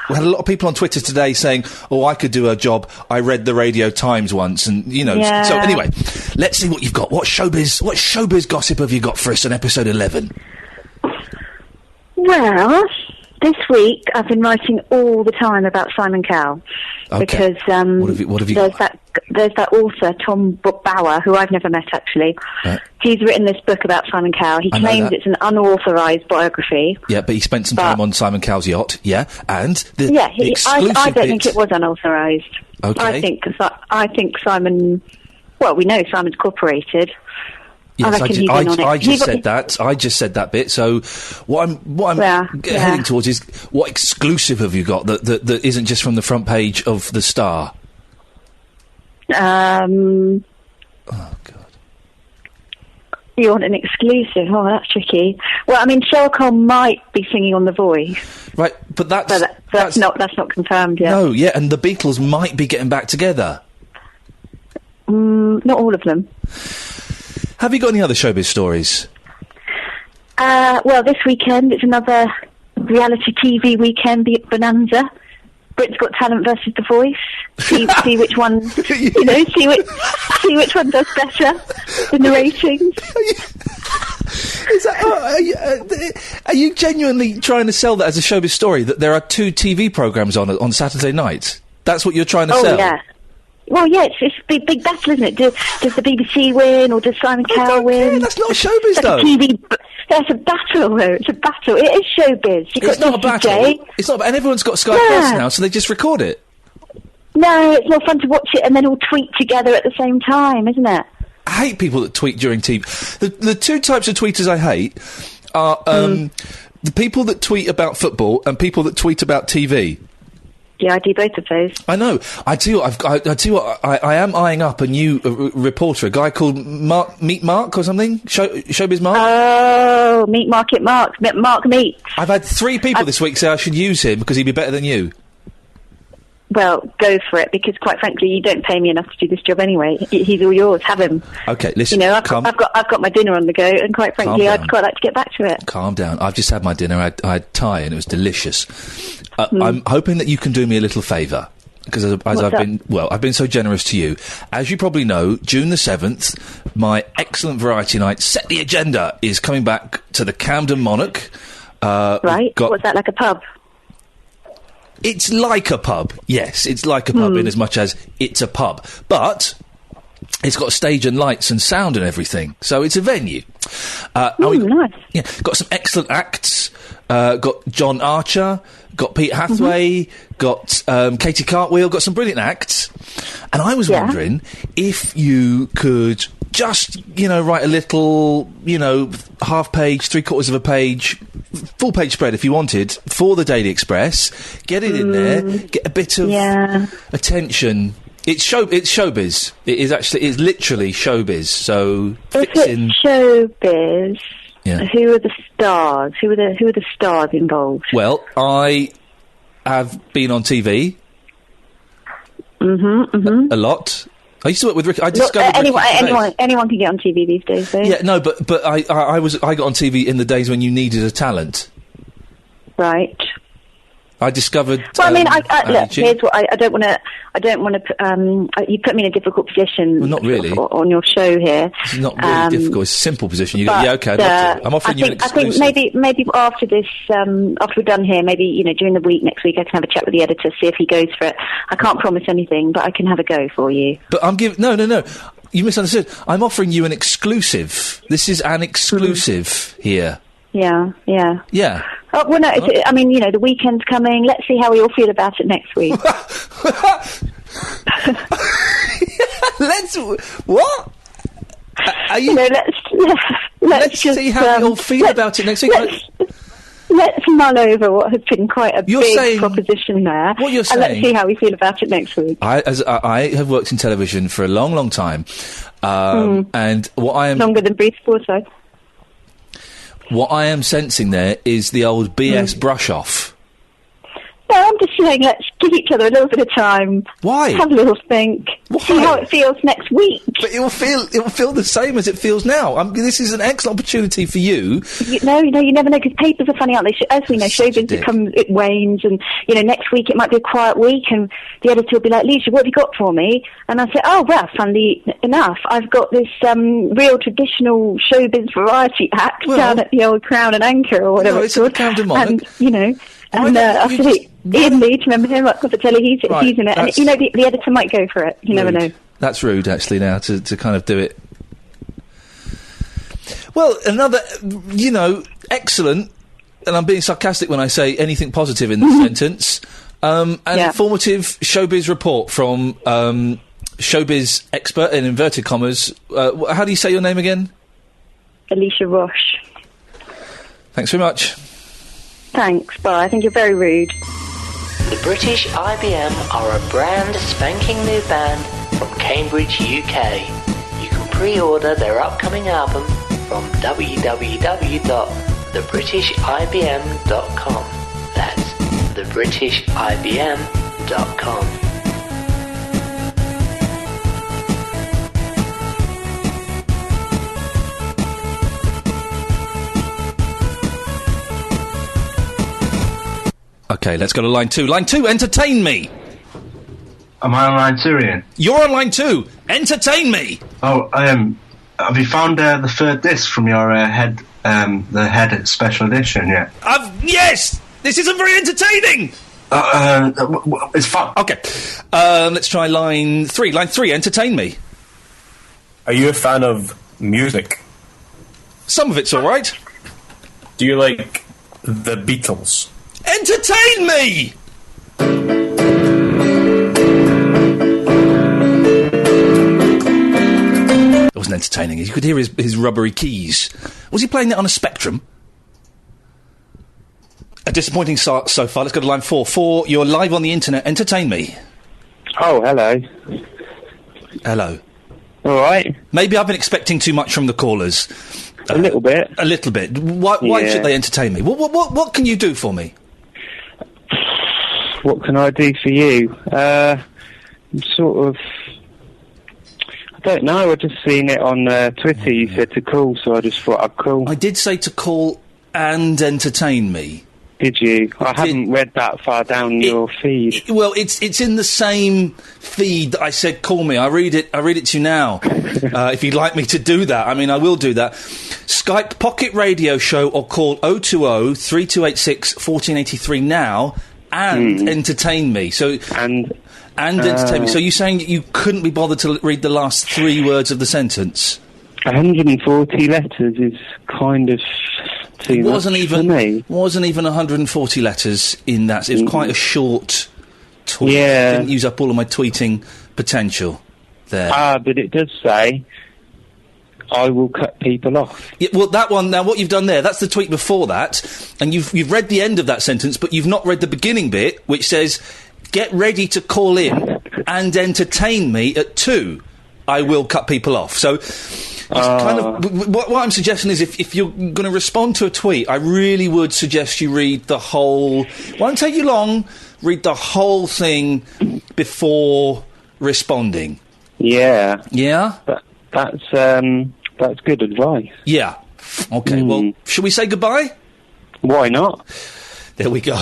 We had a lot of people on Twitter today saying, I could do a job, I read the Radio Times once, and, Yeah. So anyway, let's see what you've got. What showbiz gossip have you got for us on episode 11? Well, this week I've been writing all the time about Simon Cowell. Okay. Because what have you there's that author, Tom Bauer, who I've never met actually. He's written this book about Simon Cowell. He claims it's an unauthorised biography. Yeah, but he spent some time on Simon Cowell's yacht, yeah, and I don't think it was unauthorised. Okay. I think Simon... Well, we know Simon's cooperated. Yes, I reckon he's in on it. I just said that bit. So, what I'm heading towards is what exclusive have you got that isn't just from the front page of the Star? Oh God! You want an exclusive? Oh, that's tricky. Well, I mean, Cheryl Cole might be singing on The Voice, right? But that's not confirmed yet. No, yeah, and the Beatles might be getting back together. Not all of them. Have you got any other showbiz stories? Well, this weekend it's another reality TV weekend, the Bonanza. Britain's Got Talent versus The Voice. See which one, see which one does better in the ratings. Are you genuinely trying to sell that as a showbiz story? That there are 2 TV programmes on Saturday night? That's what you're trying to sell? Oh yeah. Well, yeah, it's a big battle, isn't it? Does the BBC win, or does Simon Cowell win? That's not showbiz, though. That's a battle, though. It's a battle. It is showbiz. It's not a battle. It's not, and everyone's got Sky Plus now, so they just record it. No, it's more fun to watch it and then all tweet together at the same time, isn't it? I hate people that tweet during TV. The 2 types of tweeters I hate are the people that tweet about football and people that tweet about TV. Yeah, I do both of those. I know. I am eyeing up a new reporter, a guy called Meat Mark or something? Showbiz Mark? Oh, Meat Market Mark. Mark Meat. I've had 3 people this week say I should use him because he'd be better than you. Well, go for it, because quite frankly, you don't pay me enough to do this job anyway. He's all yours. Have him. Okay, listen. I've got my dinner on the go, and quite frankly, I'd quite like to get back to it. Calm down. I've just had my dinner. I had Thai, and it was delicious. I'm hoping that you can do me a little favour, because I've been so generous to you. As you probably know, June the 7th, my excellent variety night, Set the Agenda, is coming back to the Camden Monarch. Right. What's that, like a pub? It's like a pub, yes. It's like a pub in as much as it's a pub. But it's got stage and lights and sound and everything. So it's a venue. Nice. Yeah, got some excellent acts. Got John Archer, got Pete Hathaway, got Katie Cartwheel, got some brilliant acts. And I was wondering if you could just, write a little, half page, 3/4 of a page, full page spread if you wanted, for the Daily Express, get it in there, get a bit of attention It's showbiz. It is actually. It's literally showbiz. So If fits in. it's showbiz, Yeah. who are the stars? Who are the stars involved? Well, I have been on TV a lot. I used to work with Ricky. I discovered Ricky Gervais. anyone can get on TV these days, though. Yeah, no, but I got on TV in the days when you needed a talent. Right. I discovered. Well, I mean, look. Angie. Here's what I don't want to. You put me in a difficult position. Well, not really. On your show here. It's not really difficult. It's a simple position. You go, but, yeah, okay. I'd love to. I'm offering you an exclusive. I think maybe after this, after we're done here, maybe during the week next week, I can have a chat with the editor, see if he goes for it. I can't promise anything, but I can have a go for you. But I'm giving. No. You misunderstood. I'm offering you an exclusive. This is an exclusive here. Yeah. Yeah. Oh, well, no, I mean, the weekend's coming. Let's see how we all feel about it next week. What? Are you? Let's just see how we all feel about it next week. Let's mull over what has been quite a big proposition there. What you're and let's saying- see how we feel about it next week. I have worked in television for a long, long time, and what I am Longer than Bruce Forsyth. What I am sensing there is the old BS brush off. No, I'm just saying let's give each other a little bit of time. Why? Have a little think. Why? See how it feels next week. But it will feel the same as it feels now. This is an excellent opportunity for you. No, you never know, because papers are funny, aren't they? As we know, showbiz it wanes, and next week it might be a quiet week, and the editor will be like, Lisa, what have you got for me? And I say, oh well, funnily enough, I've got this real traditional showbiz variety act down at the old Crown and Anchor or whatever it's called. And And I said, Iain Lee, do you remember him? Up for telly, he's in it. And, the editor might go for it. You never know. That's rude, actually, now, to kind of do it. Well, another, excellent, and I'm being sarcastic when I say anything positive in this sentence, informative showbiz report from showbiz expert, in inverted commas. How do you say your name again? Alicia Roche. Thanks very much. Thanks, bye. I think you're very rude. The British IBM are a brand spanking new band from Cambridge, UK. You can pre-order their upcoming album from www.thebritishibm.com. That's thebritishibm.com. Okay, let's go to line 2. Line 2, entertain me! Am I on line 2, Ian? You're on line 2! Entertain me! Oh, have you found the third disc from your the head special edition yet? Yes! This isn't very entertaining! It's fun. Okay, let's try line 3. Line 3, entertain me. Are you a fan of music? Some of it's alright. Do you like the Beatles? Entertain me! It wasn't entertaining. You could hear his rubbery keys. Was he playing that on a Spectrum? A disappointing start so far. Let's go to line 4. 4, you're live on the internet. Entertain me. Oh, hello. Hello. All right. Maybe I've been expecting too much from the callers. A little bit. A little bit. Why should they entertain me? What can you do for me? What can I do for you? I don't know. I just seen it on Twitter. You said to call, so I just thought I'd call. I did say to call and entertain me. Did you? I haven't read that far down your feed. Well, it's in the same feed that I said call me. I read it to you now. If you'd like me to do that, I mean, I will do that. Skype Pocket Radio Show or call 020 3286 1483 now and entertain me. So and entertain me. So you're saying you couldn't be bothered to read the last 3 words of the sentence? 140 letters is kind of too much for me. Wasn't even 140 letters in that. It was quite a short tweet. Yeah. I didn't use up all of my tweeting potential there. But it does say, I will cut people off. Yeah, well, that one, now what you've done there, that's the tweet before that, and you've read the end of that sentence, but you've not read the beginning bit, which says, get ready to call in and entertain me at 2, I will cut people off. So, kind of, what I'm suggesting is if you're going to respond to a tweet, I really would suggest you read the whole... Won't take you long. Read the whole thing before responding. Yeah. Yeah? That's good advice. Yeah. Okay, well, should we say goodbye? Why not? There we go.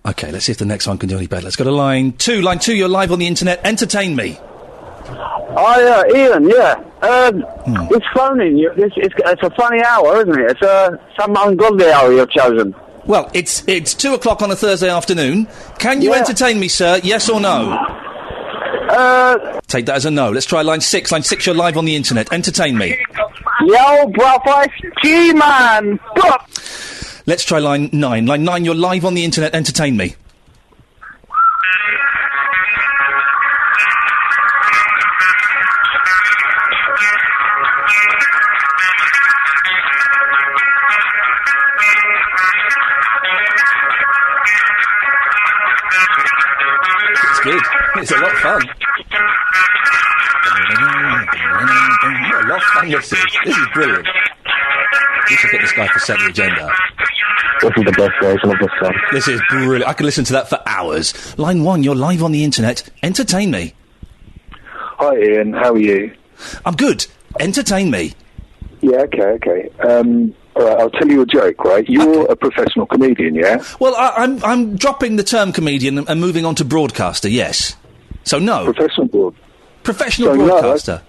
Okay, let's see if the next one can do any better. Let's go to line 2. Line 2, you're live on the internet. Entertain me. Hi, Ian, yeah. It's phoning you. It's a funny hour, isn't it? It's some ungodly hour you've chosen. Well, it's 2 o'clock on a Thursday afternoon. Can you entertain me, sir? Yes or no? Take that as a no. Let's try line 6. Line 6, you're live on the internet. Entertain me. Yo, brother, it's G-Man. Let's try line 9. Line 9, you're live on the internet. Entertain me. It's good. It's a lot of fun. What a lot of fun this is. This is brilliant. We should get this guy for Set the Agenda. This is the best version of this song. This is brilliant. I could listen to that for hours. Line 1, you're live on the internet. Entertain me. Hi, Ian. How are you? I'm good. Entertain me. Yeah, okay. All right, I'll tell you a joke, right? You're a professional comedian, yeah? Well, I'm dropping the term comedian and moving on to broadcaster, yes. So, no. Professional broadcaster.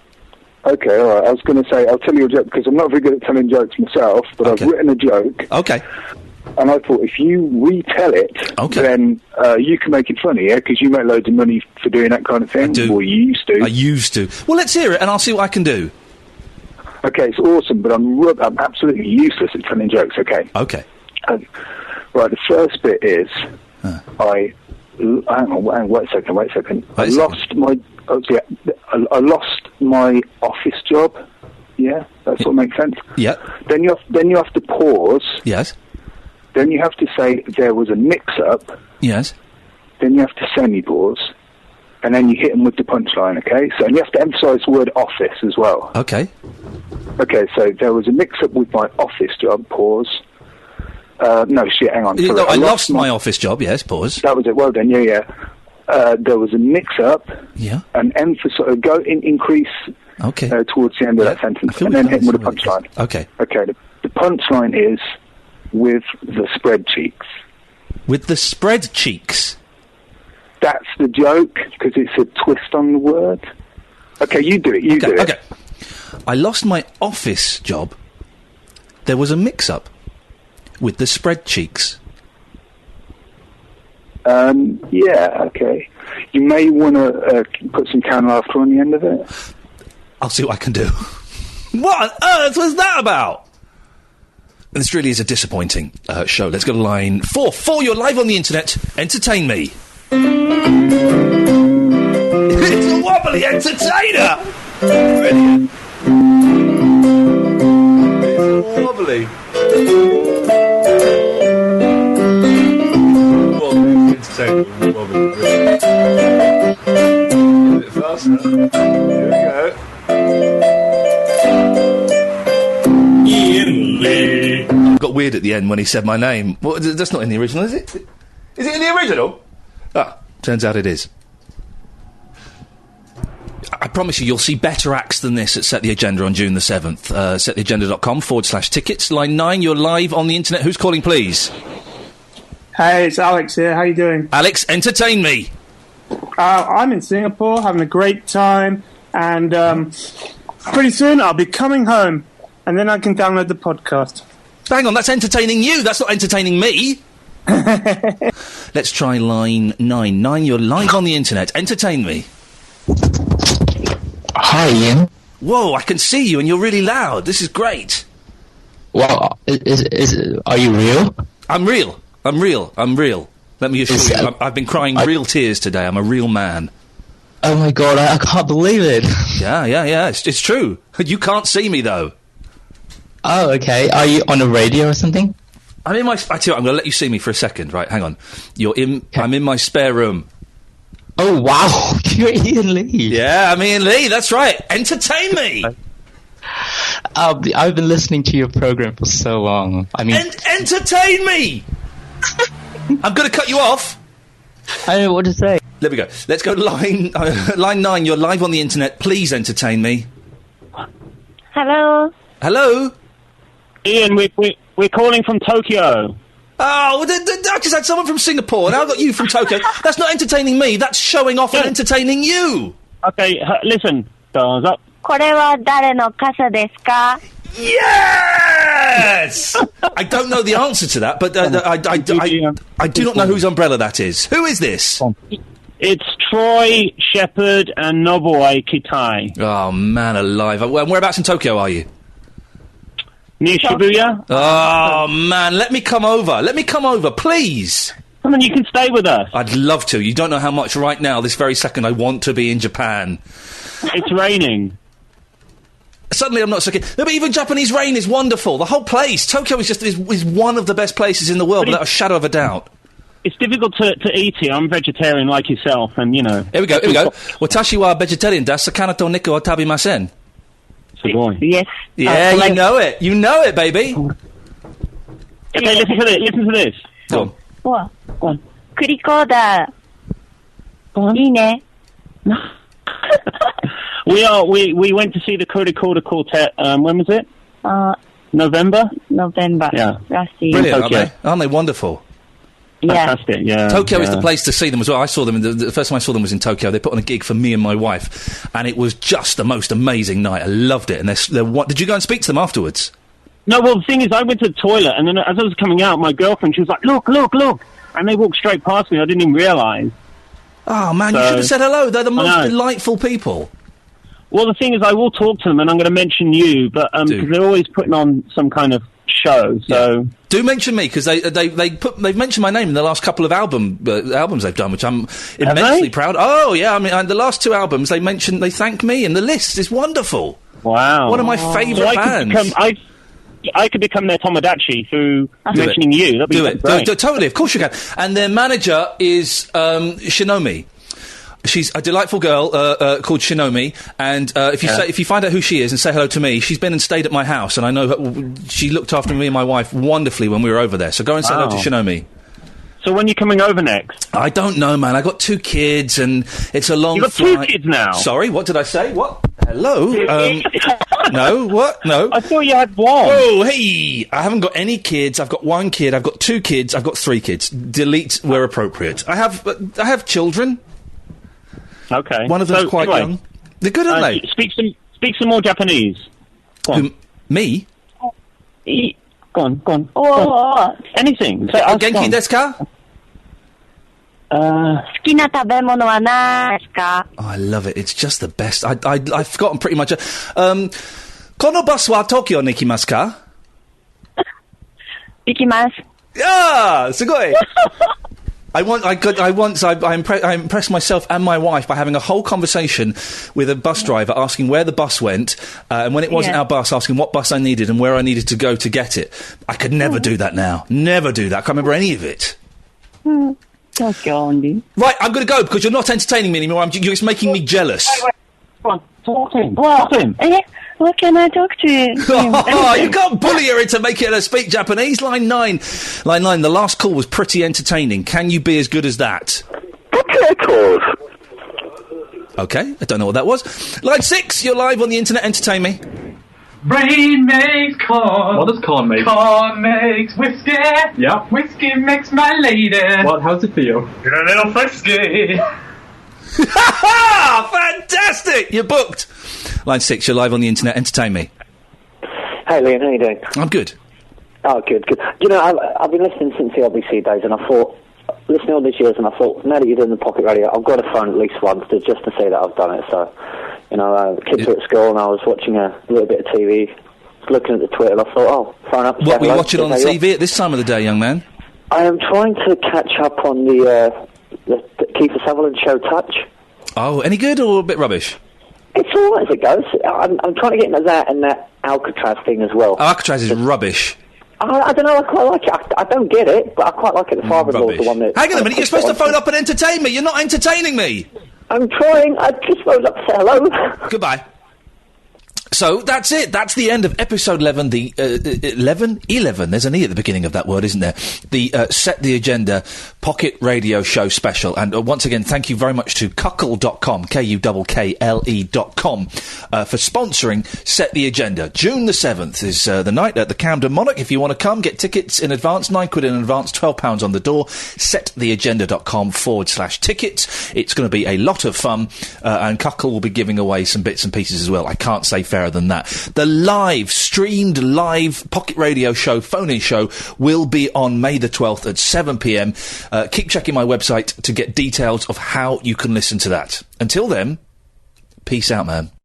No, okay, all right. I was going to say, I'll tell you a joke, because I'm not very good at telling jokes myself, but I've written a joke. Okay. And I thought, if you retell it, then you can make it funny, yeah? Because you make loads of money for doing that kind of thing. I do. Or you used to. I used to. Well, let's hear it, and I'll see what I can do. Okay, it's awesome, but I'm absolutely useless at telling jokes, okay? Okay. Right, the first bit is, hang on, wait a second. I lost my office job. Yeah, that sort of makes sense. Yeah. Then you have to pause. Yes. Then you have to say there was a mix-up. Yes. Then you have to semi-pause. And then you hit them with the punchline, okay? So, and you have to emphasise the word office as well. Okay. Okay, so there was a mix-up with my office job, pause. No, shit, hang on. Sorry, I lost my office job, yes, pause. That was it, well done, yeah. There was a mix-up. Yeah. And increase towards the end of that sentence. And then hit them with a punchline. Okay. Okay, the punchline is with the spread cheeks. With the spread cheeks? That's the joke, because it's a twist on the word. Okay, you do it, Okay. I lost my office job. There was a mix-up with the spread cheeks. Yeah, okay. You may want to put some canned laughter on the end of it. I'll see what I can do. What on earth was that about? This really is a disappointing show. Let's go to line 4. 4, you're live on the internet. Entertain me. It's a wobbly entertainer! Brilliant. It's wobbly. Wobbly entertainer. Wobbly. A bit faster. Here we go. Iain Lee. Got weird at the end when he said my name. Well, that's not in the original, is it? Is it in the original? Ah, turns out it is. I promise you'll see better acts than this at Set the Agenda on June the 7th. settheagenda.com/tickets. Line 9, you're live on the internet. Who's calling, please? Hey, it's Alex here. How you doing? Alex, entertain me. I'm in Singapore, having a great time, and pretty soon I'll be coming home, and then I can download the podcast. Hang on, that's entertaining you. That's not entertaining me. Let's try line 9. 9, you're live on the internet. Entertain me. Hi, Ian. Whoa, I can see you and you're really loud. This is great. Well, are you real? I'm real. Let me assure you, I've been crying real tears today. I'm a real man. Oh my god, I can't believe it. Yeah. It's true. You can't see me, though. Oh, okay. Are you on the radio or something? I'm in my... I tell you what, I'm going to let you see me for a second. Right, hang on. I'm in my spare room. Oh, wow. You're Iain Lee. Yeah, I'm Iain Lee. That's right. Entertain me. I've been listening to your program for so long. I mean... entertain me! I'm going to cut you off. I don't know what to say. There we go. Let's go to line 9. You're live on the internet. Please entertain me. Hello. Hello? Iain, we're calling from Tokyo. Oh, I just had someone from Singapore, now I've got you from Tokyo. That's not entertaining me, that's showing off and entertaining you. Okay, listen. Thumbs up. これは誰の傘ですか? Yes! I don't know the answer to that, but I do not know whose umbrella that is. Who is this? It's Troy, Shepherd, and Nobuo Kitai. Oh, man alive. Whereabouts in Tokyo are you? Near Shibuya. Oh, man, let me come over, please. Come on, you can stay with us. I'd love to. You don't know how much right now, this very second, I want to be in Japan. It's raining. Suddenly I'm not so keen. No, but even Japanese rain is wonderful. The whole place. Tokyo is one of the best places in the world, without a shadow of a doubt. It's difficult to eat here. I'm vegetarian like yourself, and, you know... Here we go. Watashi wa vegetarian da sakana to niku wa tabimasen. Yes. Yeah, you know it, baby. Okay, listen to this. Go on. What? Go on. Kurikoda. Ine. We went to see the Kurikoda Quartet, when was it? November? Yeah. Last year. Brilliant, aren't they wonderful? Fantastic, yeah. Tokyo is the place to see them as well. I saw them, the first time I saw them was in Tokyo. They put on a gig for me and my wife, and it was just the most amazing night. I loved it, and did you go and speak to them afterwards? No, well, the thing is, I went to the toilet, and then as I was coming out, my girlfriend, she was like, look, and they walked straight past me. I didn't even realise. Oh, man, you should have said hello. They're the most delightful people. Well, the thing is, I will talk to them, and I'm going to mention you, but because they're always putting on some kind of show, so... Yeah. Do mention me, because they've mentioned my name in the last couple of albums they've done, which I'm immensely proud. Oh, yeah, I mean, the last 2 albums, they thank me, and the list is wonderful. Wow. One of my favourite bands. I could become their Tomodachi through mentioning you. That'd be great. Do it, totally, of course you can. And their manager is Shinomi. She's a delightful girl called Shinomi, and if you find out who she is and say hello to me, she's been and stayed at my house, and I know she looked after me and my wife wonderfully when we were over there. So go and say hello to Shinomi. So when are you coming over next? I don't know, man. I got 2 kids, and it's a long flight. You've got 2 kids now? Sorry, what did I say? What? Hello? No, what? No. I thought you had 1. Oh, hey! I haven't got any kids. I've got 1 kid. I've got 2 kids. I've got 3 kids. Delete where appropriate. I have children. Okay. One of them's quite young. They're good, aren't they? Speak some more Japanese. Go on. Me? Go on. Oh. Anything. Genki desu ka? Oh, I love it. It's just the best. I've forgotten pretty much. Kono bus wa Tokyo ni ikimasu ka? Ikimasu. Yeah, sugoi. I impressed myself and my wife by having a whole conversation with a bus driver, asking where the bus went, and when it wasn't our bus, asking what bus I needed and where I needed to go to get it. I could never do that now. Never do that. I can't remember any of it. Right, I'm going to go because you're not entertaining me anymore. You're just making me jealous. Talk to him. What can I talk to you? Oh, you can't bully her into making her speak Japanese. Line 9. The last call was pretty entertaining. Can you be as good as that? Okay, I don't know what that was. Line 6, you're live on the internet. Entertain me. Rain makes corn. What does corn make? Corn makes whiskey. Yeah. Whiskey makes my lady. What? How's it feel? Get a little frisky. Fantastic! You're booked. Line 6, you're live on the internet. Entertain me. Hey, Liam, how you doing? I'm good. Oh, good. You know, I've been listening since the LBC days, and I thought, listening all these years, and I thought, now that you're doing the pocket radio, I've got to phone at least once just to say that I've done it. So, you know, kids were at school, and I was watching a little bit of TV, looking at the Twitter, and I thought, oh, phone up. What were you watching on the TV at this time of the day, young man? I am trying to catch up on the Kiefer Sutherland show, Touch. Oh, any good or a bit rubbish? It's all right as it goes. I'm trying to get into that and that Alcatraz thing as well. Oh, Alcatraz is rubbish. I don't know, I quite like it. I don't get it, but I quite like it. The father-in-law's the one that... Hang on a minute, you're supposed to phone up and entertain me. You're not entertaining me. I'm trying. I just phoned up to say hello. Goodbye. So, that's it. That's the end of episode 11, the 11? There's an E at the beginning of that word, isn't there? The Set the Agenda Pocket Radio Show special. And once again, thank you very much to Kuckle.com, Kukkle.com, for sponsoring Set the Agenda. June the 7th is the night at the Camden Monarch. If you want to come, get tickets in advance, £9 in advance, £12 on the door. Settheagenda.com/tickets. It's going to be a lot of fun, and Kuckle will be giving away some bits and pieces as well. I can't say fairer than that. The streamed live Pocket Radio Show, phone-in show, will be on May the 12th at 7pm. Keep checking my website to get details of how you can listen to that. Until then, peace out, man.